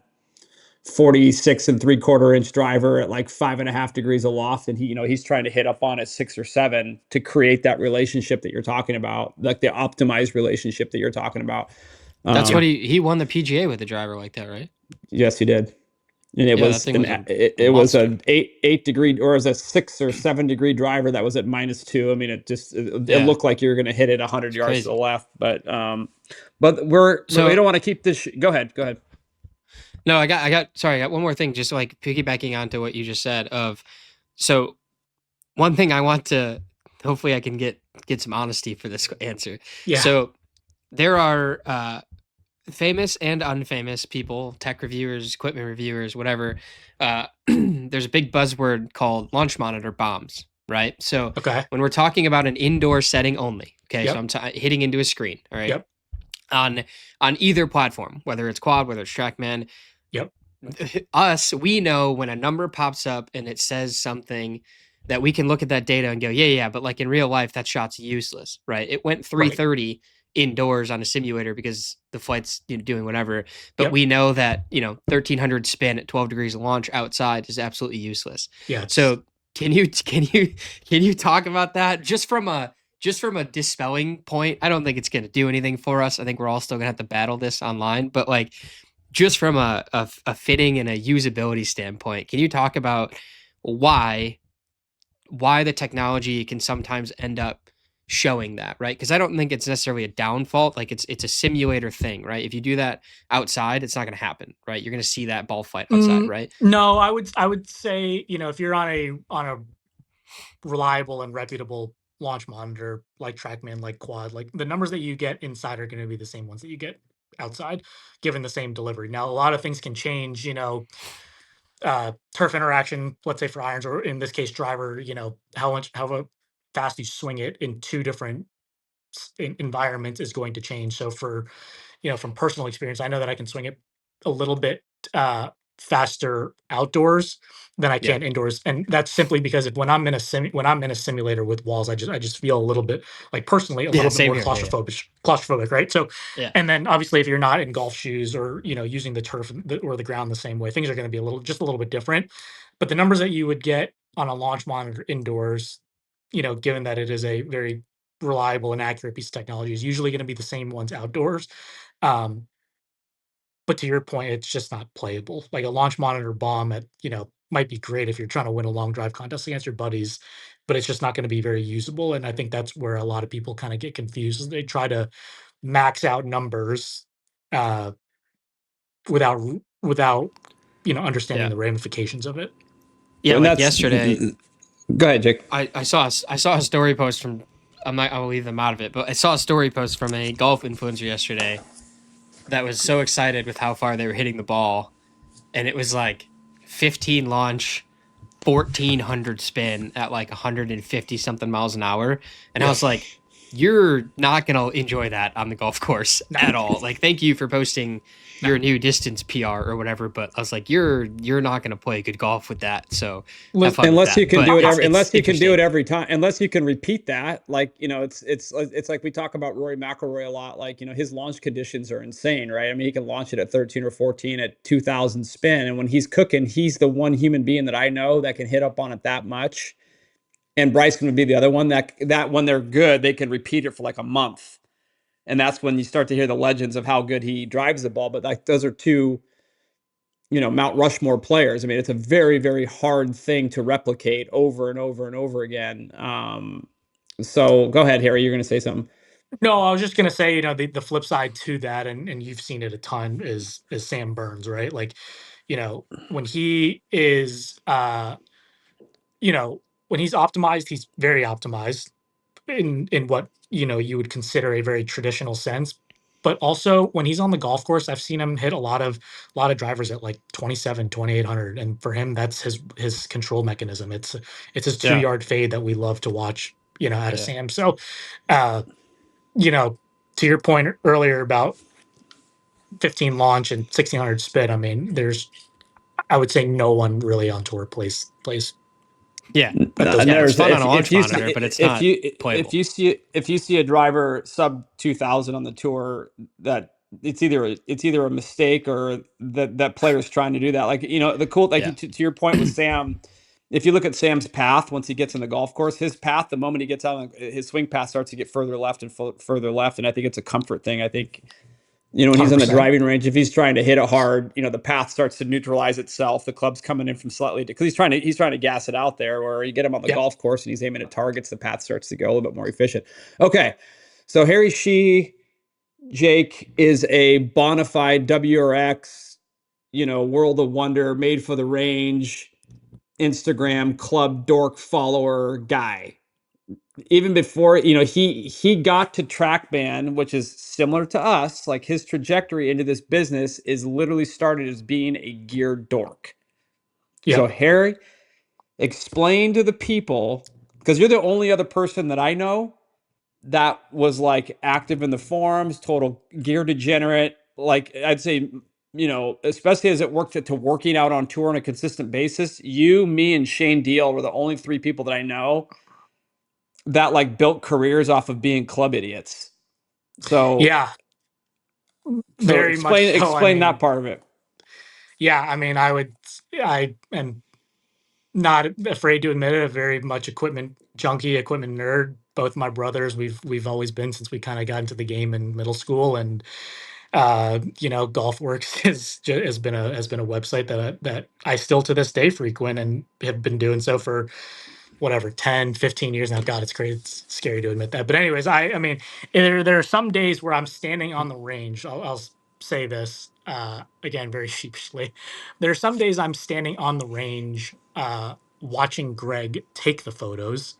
46 3/4 inch driver at like 5.5 degrees of loft, and he's trying to hit up on it 6 or 7 to create that relationship that you're talking about, like the optimized relationship that you're talking about. that's what he won the PGA with a driver like that, right? Yes, he did. And it Yeah, was that thing was it was monster. an 8 degree, or was a 6 or 7 degree driver that was at -2. I mean, it Yeah. looked like you were going to hit it 100 It's yards crazy. to the left, but So- we don't want to keep this. Go ahead. No, I got one more thing, just like piggybacking onto what you just said so one thing I want to, hopefully I can get some honesty for this answer. Yeah. So there are famous and unfamous people, tech reviewers, equipment reviewers, whatever. There's a big buzzword called launch monitor bombs, right? So Okay. when we're talking about an indoor setting only, okay, Yep. so I'm hitting into a screen, all right? Yep. On either platform, whether it's quad, whether it's Trackman. Yep. We know when a number pops up and it says something that we can look at that data and go, yeah, but like in real life, that shot's useless, right? It went 330 indoors on a simulator because the flight's doing whatever, but Yep. we know that 1300 spin at 12 degrees of launch outside is absolutely useless. Yeah. So can you talk about that just from a dispelling point? I don't think it's going to do anything for us. I think we're all still going to have to battle this online, but like, just from a fitting and a usability standpoint, can you talk about why the technology can sometimes end up showing that, right? Because I don't think it's necessarily a downfall. Like it's a simulator thing, right? If you do that outside, it's not going to happen, right? You're going to see that ball flight outside, right? No, I would say, if you're on a reliable and reputable launch monitor like Trackman, like Quad, like the numbers that you get inside are going to be the same ones that you get outside, given the same delivery. Now, a lot of things can change, turf interaction, let's say for irons, or in this case, driver, how fast you swing it in two different environments is going to change. So from personal experience, I know that I can swing it a little bit faster outdoors than I can indoors, and that's simply because when I'm in a simulator with walls, I just feel a little bit, like, personally a little bit more claustrophobic, right? So, and then obviously if you're not in golf shoes or using the turf or the ground the same way, things are going to be a little bit different. But the numbers that you would get on a launch monitor indoors, given that it is a very reliable and accurate piece of technology, is usually going to be the same ones outdoors. But to your point, it's just not playable. Like a launch monitor bomb might be great if you're trying to win a long drive contest against your buddies, but it's just not going to be very usable. And I think that's where a lot of people kind of get confused. They try to max out numbers without understanding the ramifications of it. Yeah, like yesterday. Go ahead, Jake. I saw a story post from, I'll leave them out of it, but I saw a story post from a golf influencer yesterday that was so excited with how far they were hitting the ball, and it was like 15 launch, 1400 spin at like 150 something miles an hour, and I was like, you're not going to enjoy that on the golf course at all. Like, thank you for posting your new distance PR or whatever, but I was like, you're not going to play good golf with that. So have fun unless with that. you can But do it it's unless you can do interesting. it every time, unless you can repeat that. Like, you know, it's like we talk about Rory McIlroy a lot. Like, you know, his launch conditions are insane, right? I mean, he can launch it at 13 or 14 at 2,000 spin, and when he's cooking, he's the one human being that I know that can hit up on it that much. And Bryson would be the other one that when they're good, they can repeat it for like a month. And that's when you start to hear the legends of how good he drives the ball. But like, those are two, you know, Mount Rushmore players. I mean, it's a very, very hard thing to replicate over and over and over again. So go ahead, Harry, you're going to say something. No, I was just gonna say, you know, the flip side to that, and you've seen it a ton, is Sam Burns, right? Like, you know, when he is, you know, when he's optimized, he's very optimized in what, you know, you would consider a very traditional sense. But also when he's on the golf course, I've seen him hit a lot of drivers at like 27, 2,800, and for him, that's his control mechanism. It's his 2 yard fade that we love to watch, you know, out of Sam. So, uh, you know, to your point earlier about 15 launch and 1,600 spin, I mean, I would say no one really on tour plays Yeah. at those And It's points. fun on a launch monitor, but it's not playable. if you see a driver sub 2,000 on the tour, that it's either a mistake or that player's trying to do that. Like, you know, the cool, like, to your point with Sam, if you look at Sam's path once he gets in the golf course, his path, the moment he gets out, his swing path starts to get further left and further left, and I think it's a comfort thing. I think, you know, when he's on the 100%. driving range, if he's trying to hit it hard, you know, the path starts to neutralize itself. The club's coming in from slightly, because he's trying to gas it out there. Or you get him on the Yep. golf course and he's aiming at targets, the path starts to go a little bit more efficient. Okay, so Harry Shih, Jake, is a bona fide WRX, you know, World of Wonder, made for the range, Instagram club dork follower guy. Even before, you know, he got to Trackman, which is similar to us. Like, his trajectory into this business is literally started as being a gear dork. Yep. So Harry, explain to the people, because you're the only other person that I know that was like active in the forums, total gear degenerate. Like, I'd say, you know, especially as it worked to working out on tour on a consistent basis, you, me, and Shane Deal were the only three people that I know that like built careers off of being club idiots. So Yeah, very much so. Explain that part of it. Yeah, I mean, I am not afraid to admit it, a very much equipment junkie, equipment nerd. Both my brothers, we've always been since we kind of got into the game in middle school, and you know, GolfWorks has been a website that I still to this day frequent and have been doing so for whatever 10, 15 years now. God, it's crazy. It's scary to admit that. But anyways, I mean, there are some days where I'm standing on the range. I'll say this again very sheepishly. There are some days I'm standing on the range watching Greg take the photos.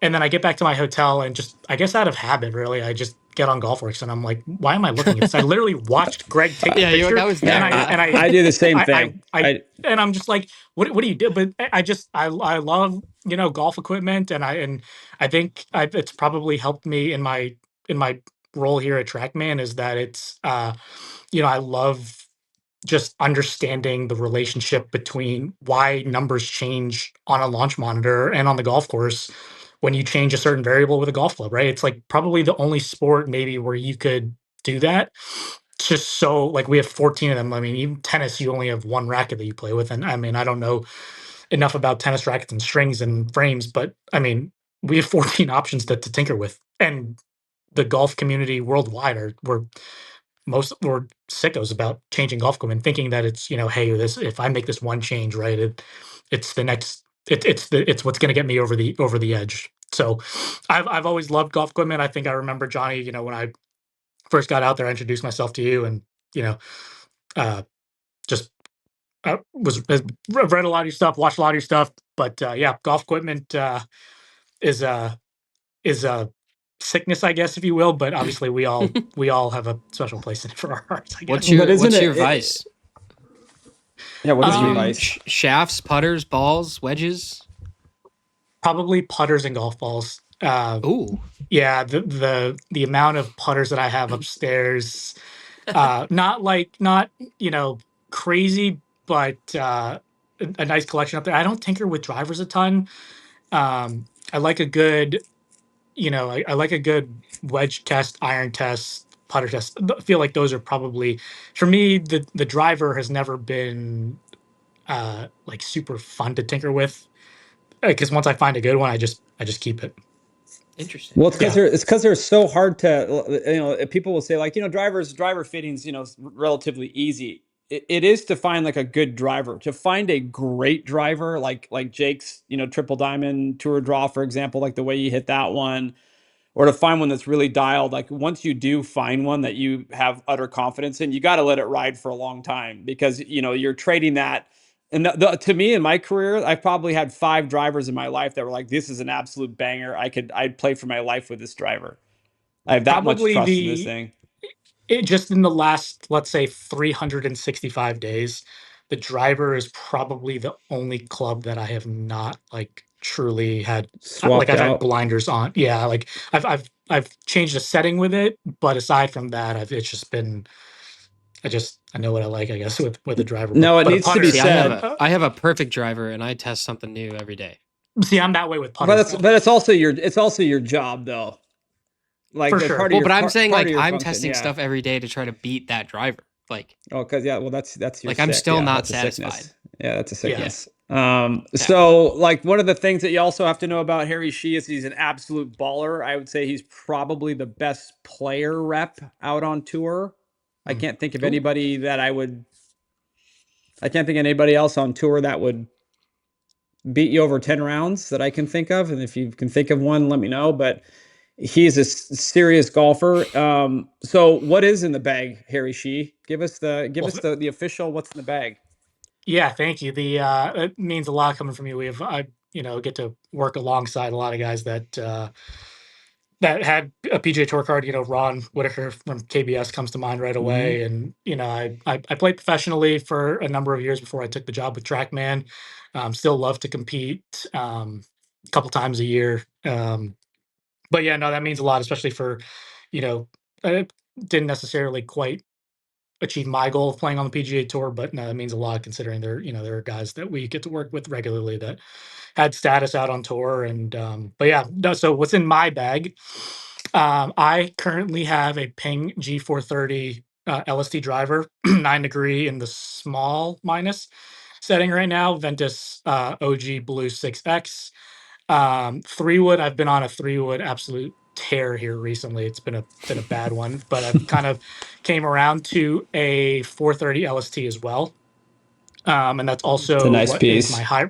And then I get back to my hotel and just, I guess out of habit, really, I just get on GolfWorks and I'm like, why am I looking at this? I literally watched Greg take the picture. I was there. And I do the same thing. And I'm just like, what do you do? But I love, you know, golf equipment, and I think it's probably helped me in my role here at Trackman, is that it's you know, I love just understanding the relationship between why numbers change on a launch monitor and on the golf course when you change a certain variable with a golf club, right? It's like probably the only sport maybe where you could do that. It's just so, like, we have 14 of them. I mean, even tennis, you only have one racket that you play with. And I mean, I don't know enough about tennis rackets and strings and frames, but I mean, we have 14 options to tinker with. And the golf community worldwide we're sickos about changing golf equipment, thinking that it's, you know, hey, this, if I make this one change, right, it's the next, it's what's going to get me over the edge. So I've always loved golf equipment. I think I remember, Johnny, you know, when I first got out there, I introduced myself to you, and you know, just read a lot of your stuff, watched a lot of your stuff, but yeah, golf equipment is a sickness, I guess, if you will. But obviously, we all have a special place in it for our hearts, I guess. What's your vice? Yeah, what is your vice? Shafts, putters, balls, wedges? Probably putters and golf balls. Ooh. Yeah, the amount of putters that I have upstairs, not crazy, but a nice collection up there. I don't tinker with drivers a ton. I like a good, I like a good wedge test, iron test, putter test. I feel like those are probably, for me, the driver has never been like super fun to tinker with, because once I find a good one, I just keep it. Interesting. Well, it's Yeah. because they're so hard to, people will say like, driver fittings, relatively easy. It is to find like a good driver, to find a great driver, like Jake's, triple diamond tour draw, for example, like the way you hit that one, or to find one that's really dialed. Like once you do find one that you have utter confidence in, you got to let it ride for a long time, because you're trading that. And to me, in my career, I've probably had 5 drivers in my life that were like, this is an absolute banger. I'd play for my life with this driver. I have that much Probably trust in this thing. just in the last, let's say, 365 days, the driver is probably the only club that I have not like truly had, like Swapped I've had out. blinders on. Yeah, like I've changed a setting with it, but aside from that, it's just been, I know what I like, I guess, with the driver. No, it But a needs to be putter, See, I have said. I have a perfect driver, and I test something new every day. see, I'm that way with But putters it's though, but it's also your job though. Like for that's sure. part of Well, your but I'm saying part of like your I'm function. testing Yeah. stuff every day to try to beat that driver. Like, Oh, because well, that's you're like I'm sick. still Yeah, not that's a satisfied. sickness. Yeah, that's a Yeah. sickness. So like one of the things that you also have to know about Harry Shih is he's an absolute baller. I would say he's probably the best player rep out on tour. I can't think of Ooh. anybody I can't think of anybody else on tour that would beat you over 10 rounds that I can think of. And if you can think of one, let me know. But he's a serious golfer. So what is in the bag, Harry Shih? Give us the official what's in the bag. Yeah, thank you. It means a lot coming from you. I get to work alongside a lot of guys that had a PGA Tour card. Ron Whitaker from KBS comes to mind right away. And I played professionally for a number of years before I took the job with Trackman. Still love to compete a couple times a year. But yeah, no, that means a lot, especially for, I didn't necessarily quite achieve my goal of playing on the PGA Tour, but no, that means a lot considering there are guys that we get to work with regularly that had status out on tour. And but yeah, no, so what's in my bag? I currently have a Ping G430 LST driver, 9 degree in the small minus setting right now. Ventus OG Blue 6X. 3 wood. I've been on a 3 wood absolute tear here recently. It's been a bad one, but I've kind of came around to a 430 LST as well. And that's It's a also nice what is my piece. high.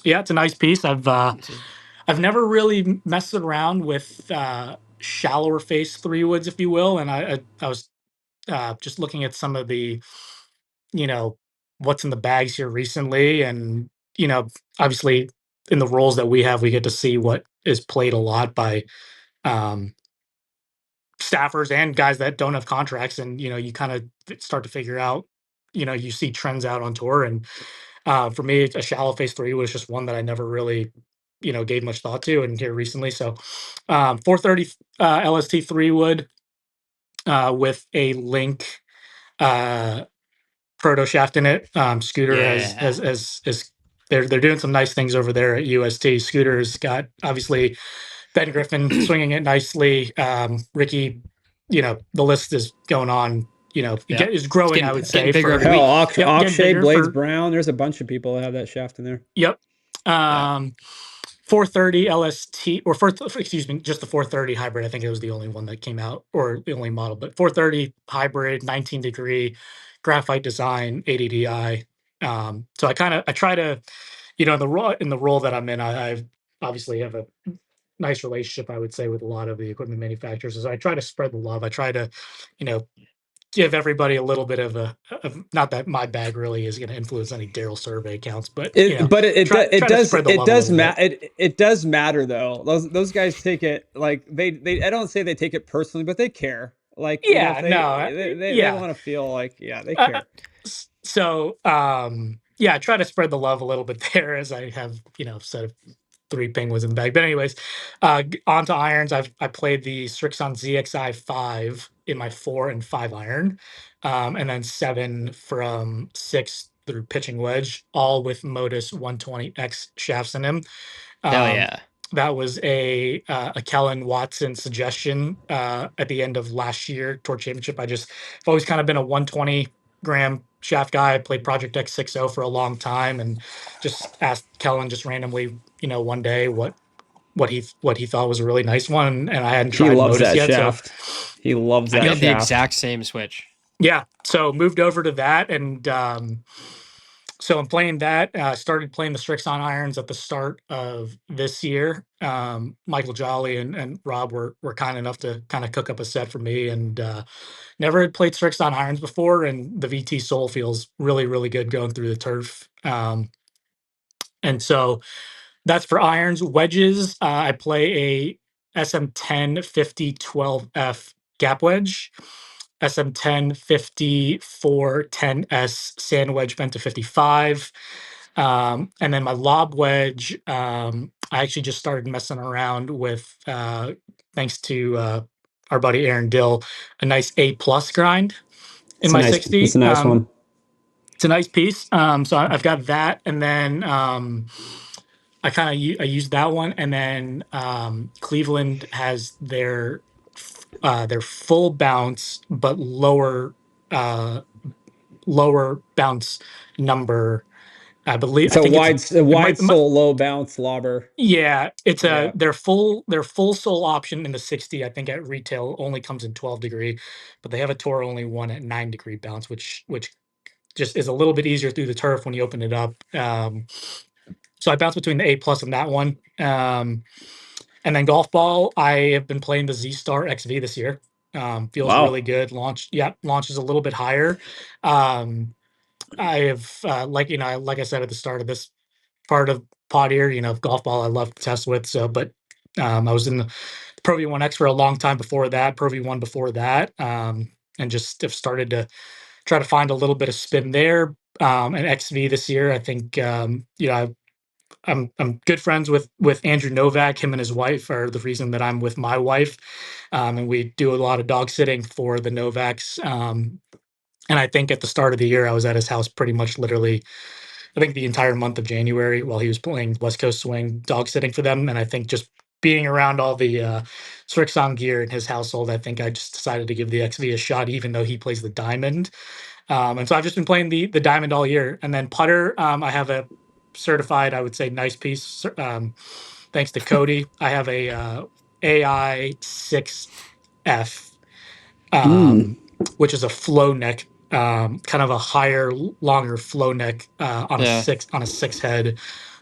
Yeah, it's a nice piece. I've never really messed around with shallower face 3 woods, if you will. And I was just looking at some of the, you know, what's in the bags here recently, and obviously in the roles that we have, we get to see what is played a lot by um, staffers and guys that don't have contracts, and you kind of start to figure out, you see trends out on tour, and for me, a shallow face 3 was just one that I never really gave much thought to, and here recently. So 430 LST 3 wood with a link proto shaft in it. Scooter Yeah. has they're doing some nice things over there at UST. Scooter's got obviously Ben Griffin swinging it nicely. Ricky, the list is going on. Yeah. Is growing. I Getting would getting say bigger for every Hell, week. getting Akshay, bigger Blades for Brown. There's a bunch of people that have that shaft in there. yep. Yeah. 430 LST or excuse me, just the 430 hybrid. I think it was the only one that came out, or the only model, but 430 hybrid, 19 degree graphite design, ADDI. So I try to, in the role that I'm in, I obviously have a nice relationship, I would say, with a lot of the equipment manufacturers. So I try to spread the love. I try to, you know, give everybody a little bit of not that my bag really is going to influence any Daryl survey accounts, but try to spread the love a little bit. It does matter though. Those guys take it like they I don't say they take it personally, but they care. Like if Yeah, they no, they yeah. want to feel like they Uh, care. so yeah, I try to spread the love a little bit there, as I have said 3 penguins in the bag. But anyways, onto irons. I played the Strixon ZXI 5 in my 4 and 5 iron, and then 7 from 6 through pitching wedge, all with Modus 120X shafts in them. Hell yeah. That was a Kellen Watson suggestion at the end of last year Tour Championship. I've always kind of been a 120 gram shaft guy. I played Project X60 for a long time, and just asked Kellen just randomly, one day what he thought was a really nice one, and I hadn't He tried loves Modus that yet. shaft. He loves that I had the shaft. exact same switch. Yeah, so moved over to that, and so I'm playing that. Started playing the Strixon irons at the start of this year. Michael Jolly and Rob were kind enough to kind of cook up a set for me, and never had played Strixon irons before. And the VT Soul feels really, really good going through the turf. And so that's for irons. Wedges, I play a SM10 50 12F gap wedge. SM10 50 410S sand wedge bent to 55. And then my lob wedge, I actually just started messing around with, thanks to our buddy Aaron Dill, a nice A plus grind in my 60. It's a nice one. It's a nice piece. So I've got that, and then I used that one, and then Cleveland has their full bounce but lower bounce number. I believe it's a wide sole, low bounce lobber. Yeah, it's their full sole option in the 60. I think at retail only comes in 12 degree, but they have a tour only one at 9 degree bounce, which just is a little bit easier through the turf when you open it up. So I bounce between the A plus and that one. And then golf ball, I have been playing the Z Star XV this year. Feels really good. Launches a little bit higher. I have like I said at the start of this part of pod here, golf ball I love to test with. So, but I was in the Pro V1X for a long time before that, Pro V1 before that, and just have started to try to find a little bit of spin there. And XV this year, I think I'm good friends with Andrew Novak. Him and his wife are the reason that I'm with my wife, and we do a lot of dog sitting for the Novaks. And I think at the start of the year, I was at his house pretty much literally, I think the entire month of January while he was playing West Coast Swing, dog sitting for them. And I think just being around all the Strixon gear in his household, I think I just decided to give the XV a shot, even though he plays the Diamond. And so I've just been playing the Diamond all year. And then putter, I have a certified, I would say, nice piece. Thanks to Cody, I have a AI 6F, which is a flow neck, kind of a higher, longer flow neck on a six head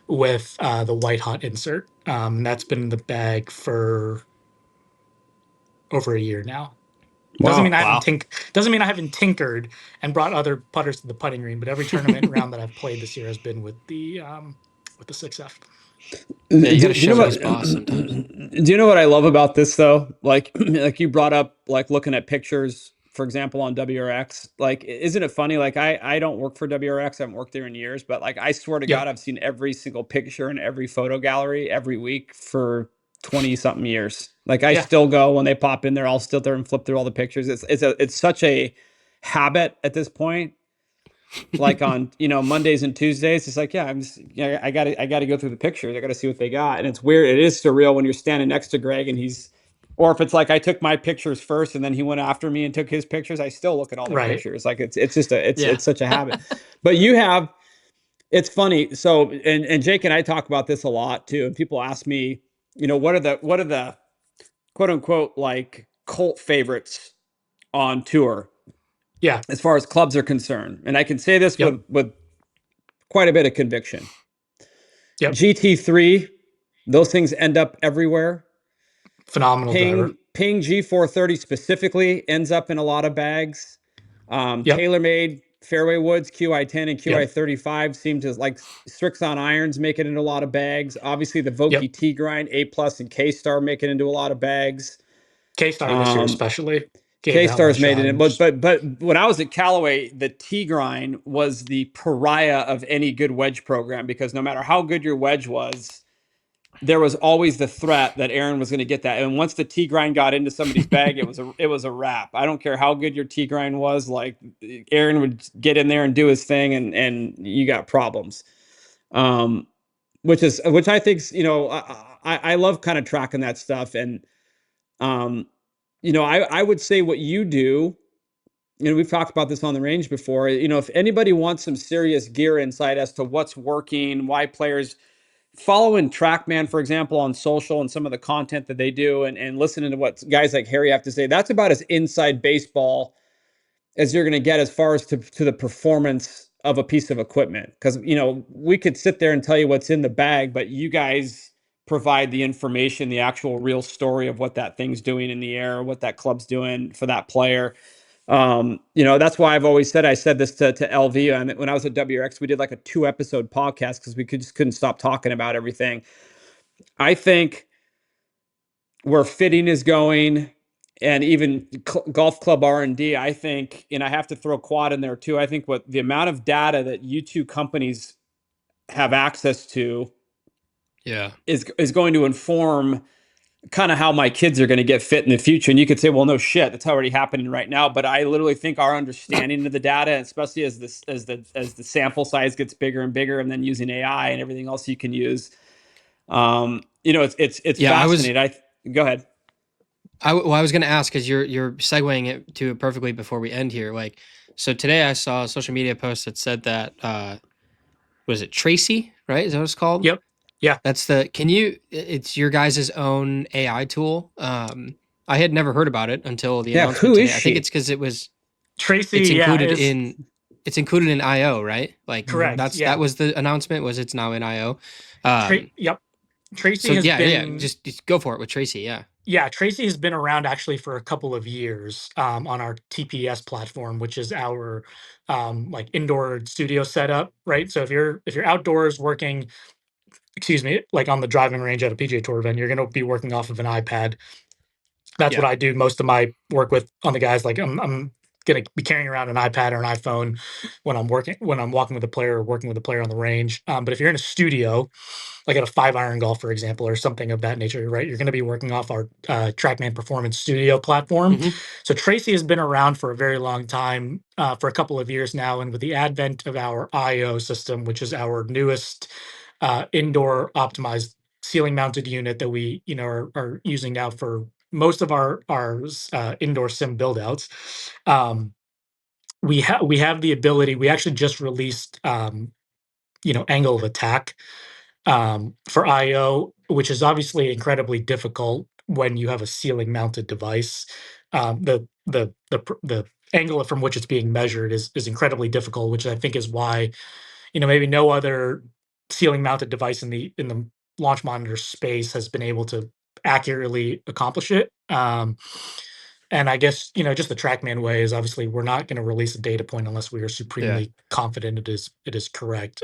with the white hot insert. That's been in the bag for over a year now. Doesn't mean I haven't tinkered and brought other putters to the putting green, but every tournament round that I've played this year has been with the 6F. Yeah, you gotta show his boss sometimes. Do you know what I love about this though? Like you brought up, like looking at pictures, for example, on WRX. Like, isn't it funny? Like I don't work for WRX. I haven't worked there in years, but like I swear to God, I've seen every single picture in every photo gallery every week for 20 something years. Like I still go when they pop in there, I'll sit there and flip through all the pictures. It's such a habit at this point. Like on Mondays and Tuesdays, it's like I gotta go through the pictures. I gotta see what they got, and it's weird. It is surreal when you're standing next to Greg and or if it's like I took my pictures first and then he went after me and took his pictures. I still look at all the pictures. Like it's such a habit. But it's funny. So and Jake and I talk about this a lot too. And people ask me, what are the quote unquote like cult favorites on tour? Yeah. As far as clubs are concerned. And I can say this with quite a bit of conviction. GT3, those things end up everywhere. Phenomenal driver. Ping G430 specifically ends up in a lot of bags. TaylorMade fairway woods, QI10 and QI35 seem to, like Strixon irons, make it into a lot of bags. Obviously the Vokey T grind, A plus and K-Star make it into a lot of bags. K-Star this year especially. K-Star's made it in, but when I was at Callaway, the T grind was the pariah of any good wedge program, because no matter how good your wedge was, there was always the threat that Aaron was going to get that. And once the tee grind got into somebody's bag, it was a wrap. I don't care how good your tee grind was. Like Aaron would get in there and do his thing, and you got problems. Which I think, I love kind of tracking that stuff. And, I would say what you do, we've talked about this on the range before, if anybody wants some serious gear insight as to what's working, why players following Trackman, for example, on social and some of the content that they do, and listening to what guys like Harry have to say, that's about as inside baseball as you're going to get as far as to the performance of a piece of equipment. Because, we could sit there and tell you what's in the bag, but you guys provide the information, the actual real story of what that thing's doing in the air, what that club's doing for that player. That's why I've always said, I said this to LV, and when I was at WRX, we did like a 2-episode podcast because we just couldn't stop talking about everything. I think where fitting is going, and even golf club R&D, I think, and I have to throw quad in there too. I think what the amount of data that you two companies have access to, is going to inform kind of how my kids are going to get fit in the future. And you could say, well, no shit, that's already happening right now. But I literally think our understanding of the data, especially as the sample size gets bigger and bigger, and then using AI and everything else you can use, it's fascinating. Go ahead. I was going to ask, because you're segueing it to it perfectly before we end here. Like, so today I saw a social media post that said that, was it Tracy, right? Is that what it's called? Yep. Yeah. That's it's your guys' own AI tool. I had never heard about it until the announcement who today. is she? I think it's because it was Tracy. It's included in IO, right? Like, correct. That was the announcement, was it's now in IO. Yep. Tracy has been. Just go for it with Tracy. Yeah. Yeah, Tracy has been around actually for a couple of years on our TPS platform, which is our like indoor studio setup, right? So if you're outdoors working, excuse me, like on the driving range at a PGA Tour event, you're going to be working off of an iPad. That's what I do most of my work with on the guys. Like I'm going to be carrying around an iPad or an iPhone when I'm walking with a player or working with a player on the range. But if you're in a studio, like at a 5-iron golf, for example, or something of that nature, right? You're going to be working off our Trackman Performance Studio platform. Mm-hmm. So Tracy has been around for a very long time, for a couple of years now. And with the advent of our IO system, which is our newest indoor optimized ceiling mounted unit that we, are using now for most of our indoor sim build outs. We have the ability. We actually just released, angle of attack for IO, which is obviously incredibly difficult when you have a ceiling mounted device. The angle from which it's being measured is incredibly difficult, which I think is why, maybe no other ceiling mounted device in the launch monitor space has been able to accurately accomplish it. And I guess, just the Trackman way is obviously we're not going to release a data point unless we are supremely confident it is correct.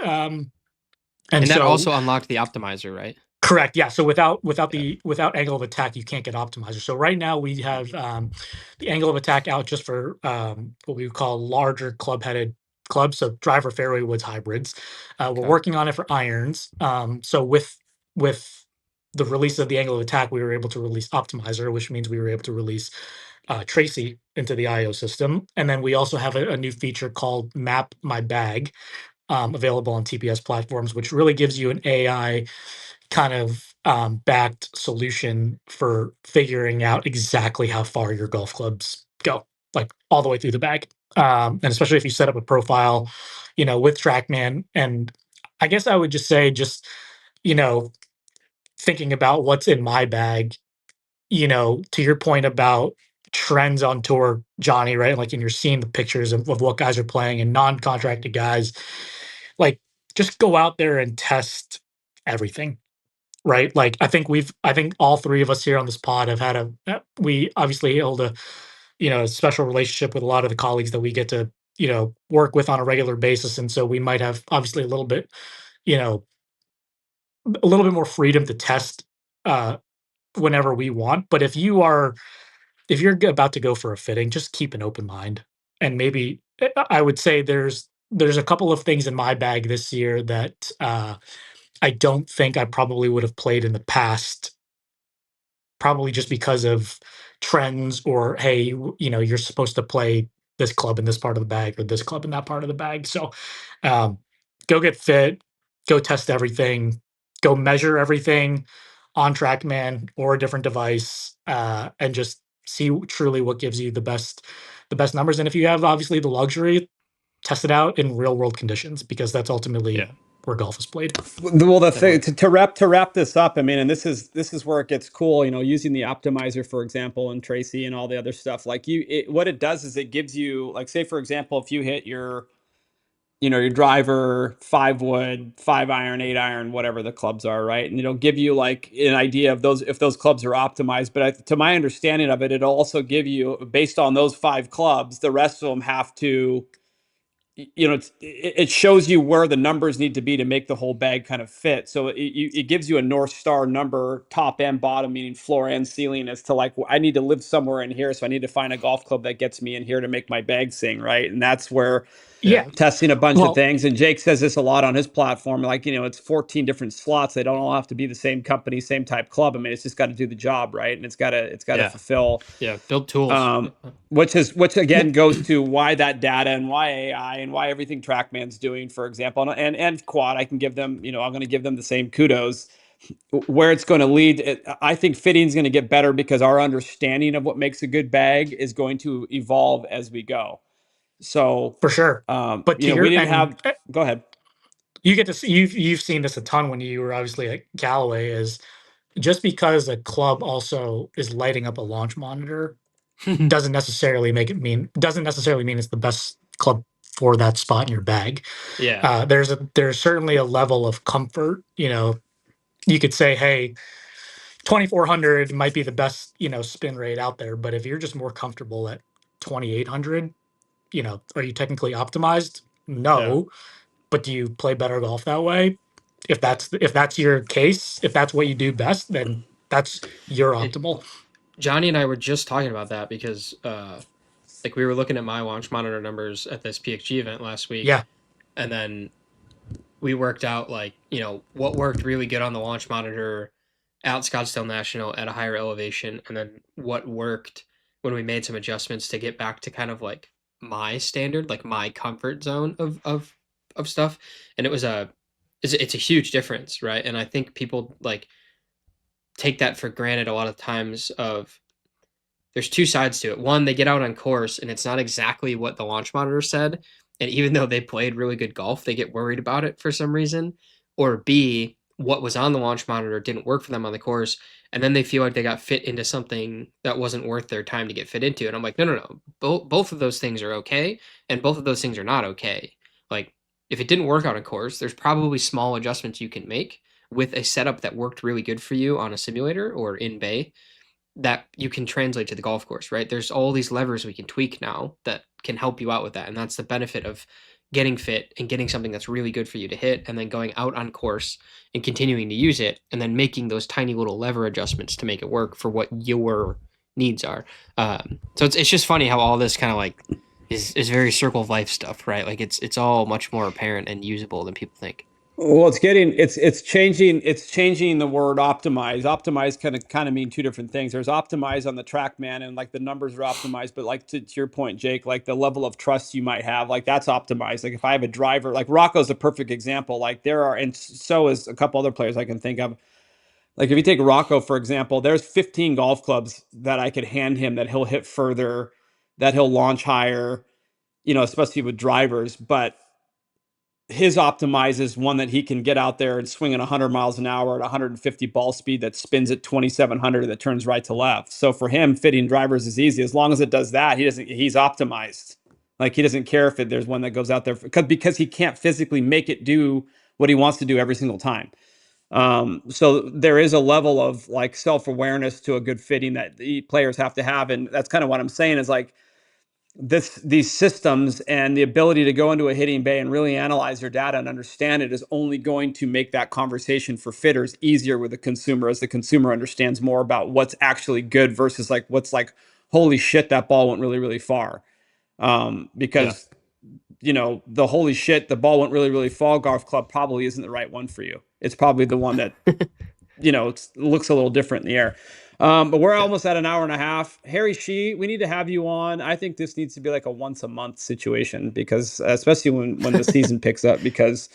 And that also unlocked the optimizer, right? Correct. Yeah. So without angle of attack, you can't get optimizer. So right now we have the angle of attack out just for what we would call larger club-headed clubs. So driver, fairway, woods, hybrids. We're working on it for irons. So with the release of the angle of attack, we were able to release optimizer, which means we were able to release Tracy into the IO system. And then we also have a new feature called Map My Bag, available on TPS platforms, which really gives you an AI kind of backed solution for figuring out exactly how far your golf clubs go, like all the way through the bag. And especially if you set up a profile, with Trackman. And I guess I would just say, thinking about what's in my bag, to your point about trends on tour, Johnny, right? Like, and you're seeing the pictures of what guys are playing and non-contracted guys, like, just go out there and test everything. Right. Like, I think all three of us here on this pod have had we obviously hold a special relationship with a lot of the colleagues that we get to, work with on a regular basis. And so we might have obviously a little bit more freedom to test whenever we want. But if you're about to go for a fitting, just keep an open mind. And maybe I would say there's a couple of things in my bag this year that I don't think I probably would have played in the past, probably just because of trends or, hey, you're supposed to play this club in this part of the bag or this club in that part of the bag. So um, go get fit, go test everything, go measure everything on Trackman or a different device, and just see truly what gives you the best numbers. And if you have obviously the luxury, test it out in real world conditions, because that's ultimately where golf is played. Well, the thing to wrap this up, I mean, and this is where it gets cool, using the optimizer, for example, and Tracy and all the other stuff. Like what it does is it gives you, like, say for example, if you hit your driver 5-wood, 5-iron, 8-iron, whatever the clubs are, right? And it'll give you like an idea of those, if those clubs are optimized. But to my understanding of it, it'll also give you, based on those 5 clubs, the rest of them have to, it shows you where the numbers need to be to make the whole bag kind of fit. So it gives you a North Star number, top and bottom, meaning floor and ceiling, as to like, I need to live somewhere in here. So I need to find a golf club that gets me in here to make my bag sing, right? And that's where testing a bunch of things. And Jake says this a lot on his platform, like, it's 14 different slots. They don't all have to be the same company, same type club. I mean, it's just got to do the job, right? And it's got to fulfill. Build tools. Which again goes to why that data and why AI and why everything Trackman's doing, for example, and Quad, I can give them, I'm going to give them the same kudos. Where it's going to lead, I think fitting is going to get better because our understanding of what makes a good bag is going to evolve as we go. So For sure. but we didn't have. Go ahead. You get to see, you've seen this a ton when you were obviously at Callaway, is just because a club also is lighting up a launch monitor doesn't necessarily mean it's the best club for that spot in your bag. There's certainly a level of comfort. You could say, hey, 2400 might be the best spin rate out there, but if you're just more comfortable at 2800, are you technically optimized? No. But do you play better golf that way? If that's your case, if that's what you do best, then that's your optimal. Johnny and I were just talking about that because like we were looking at my launch monitor numbers at this PXG event last week. Yeah. And then we worked out like, what worked really good on the launch monitor at Scottsdale National at a higher elevation, and then what worked when we made some adjustments to get back to kind of like my standard, like my comfort zone of stuff. And it's a huge difference, right? And I think people like take that for granted a lot of times. Of there's two sides to it. One, they get out on course and it's not exactly what the launch monitor said, and even though they played really good golf, they get worried about it for some reason. Or B, what was on the launch monitor didn't work for them on the course, and then they feel like they got fit into something that wasn't worth their time to get fit into. And I'm like, no. Both of those things are okay, and both of those things are not okay. Like, if it didn't work on a course, there's probably small adjustments you can make with a setup that worked really good for you on a simulator or in bay that you can translate to the golf course, right? There's all these levers we can tweak now that can help you out with that. And that's the benefit of getting fit and getting something that's really good for you to hit, and then going out on course and continuing to use it, and then making those tiny little lever adjustments to make it work for what your needs are. So it's just funny how all this kind of like is very circle of life stuff, right? Like it's all much more apparent and usable than people think. Well, it's changing the word optimize. Optimize kind of mean two different things. There's optimize on the Trackman, and like the numbers are optimized, but like to your point, Jake, like the level of trust you might have, like that's optimized. Like if I have a driver, like Rocco's a perfect example. Like there are, and so is a couple other players I can think of. Like if you take Rocco, for example, there's 15 golf clubs that I could hand him that he'll hit further, that he'll launch higher, especially with drivers. But his optimize is one that he can get out there and swing at 100 miles an hour at 150 ball speed that spins at 2,700 that turns right to left. So for him, fitting drivers is easy. As long as it does that, he's optimized. Like he doesn't care if there's one that goes out there because he can't physically make it do what he wants to do every single time. So there is a level of like self-awareness to a good fitting that the players have to have. And that's kind of what I'm saying is like these systems and the ability to go into a hitting bay and really analyze your data and understand it is only going to make that conversation for fitters easier with the consumer, as the consumer understands more about what's actually good versus like what's like, holy shit, that ball went really, really far. Because the holy shit, the ball went really, really far golf club probably isn't the right one for you. It's probably the one that, it looks a little different in the air. But we're almost at an hour and a half. Harry Shih, we need to have you on. I think this needs to be like a once a month situation, because especially when the season picks up, because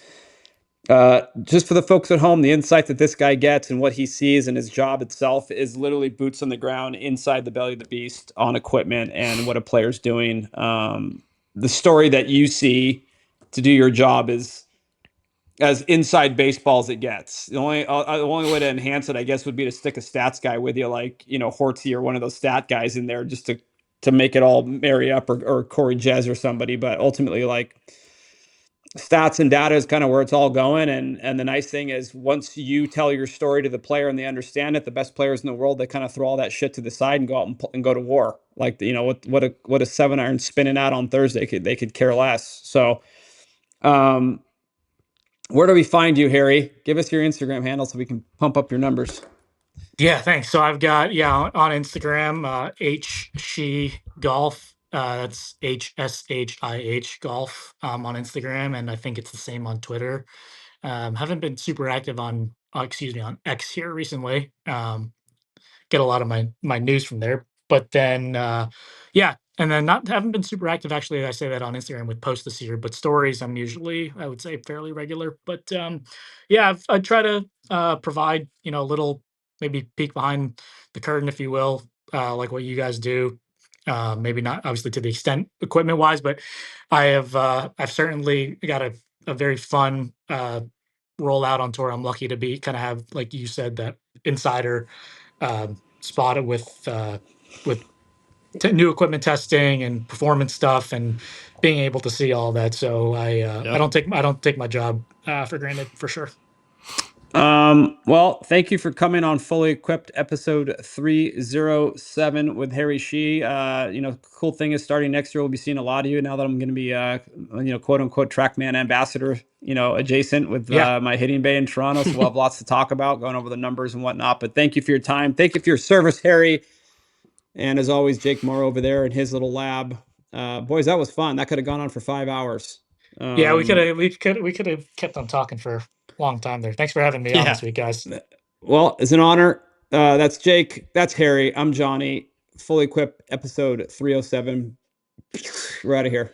just for the folks at home, the insight that this guy gets and what he sees and his job itself is literally boots on the ground inside the belly of the beast on equipment and what a player's doing. The story that you see to do your job is as inside baseball as it gets. The only way to enhance it, I guess, would be to stick a stats guy with you, like Hortzy or one of those stat guys in there, just to make it all marry up, or Corey Jez or somebody. But ultimately, like, stats and data is kind of where it's all going. And the nice thing is, once you tell your story to the player and they understand it, the best players in the world, they kind of throw all that shit to the side and go out and go to war. Like, what a 7-iron spinning out on Thursday, they could care less. So, where do we find you, Harry? Give us your Instagram handle so we can pump up your numbers. Yeah, thanks. So I've got, on Instagram, H Golf. That's HSHIH Golf on Instagram, and I think it's the same on Twitter. Haven't been super active on X here recently. Get a lot of my news from there. But then and then not haven't been super active, actually. I say that on Instagram with posts this year, but stories I'm usually, I would say, fairly regular. But I try to provide a little, maybe peek behind the curtain, if you will, like what you guys do. Maybe not obviously to the extent equipment wise, but I've certainly got a very fun rollout on tour. I'm lucky to be kind of have, like you said, that insider spotted with new equipment testing and performance stuff, and being able to see all that. So I don't take my job for granted, for sure. Well, thank you for coming on Fully Equipped episode 307 with Harry Shih. Cool thing is, starting next year, we'll be seeing a lot of you now that I'm going to be, quote unquote Trackman ambassador, adjacent with my hitting bay in Toronto. So we'll have lots to talk about, going over the numbers and whatnot. But thank you for your time. Thank you for your service, Harry. And as always, Jake Morrow over there in his little lab. Boys, that was fun. That could have gone on for 5 hours. We could have kept on talking for a long time there. Thanks for having me on this week, guys. Well, it's an honor. That's Jake. That's Harry. I'm Johnny. Fully Equipped episode 307. We're out of here.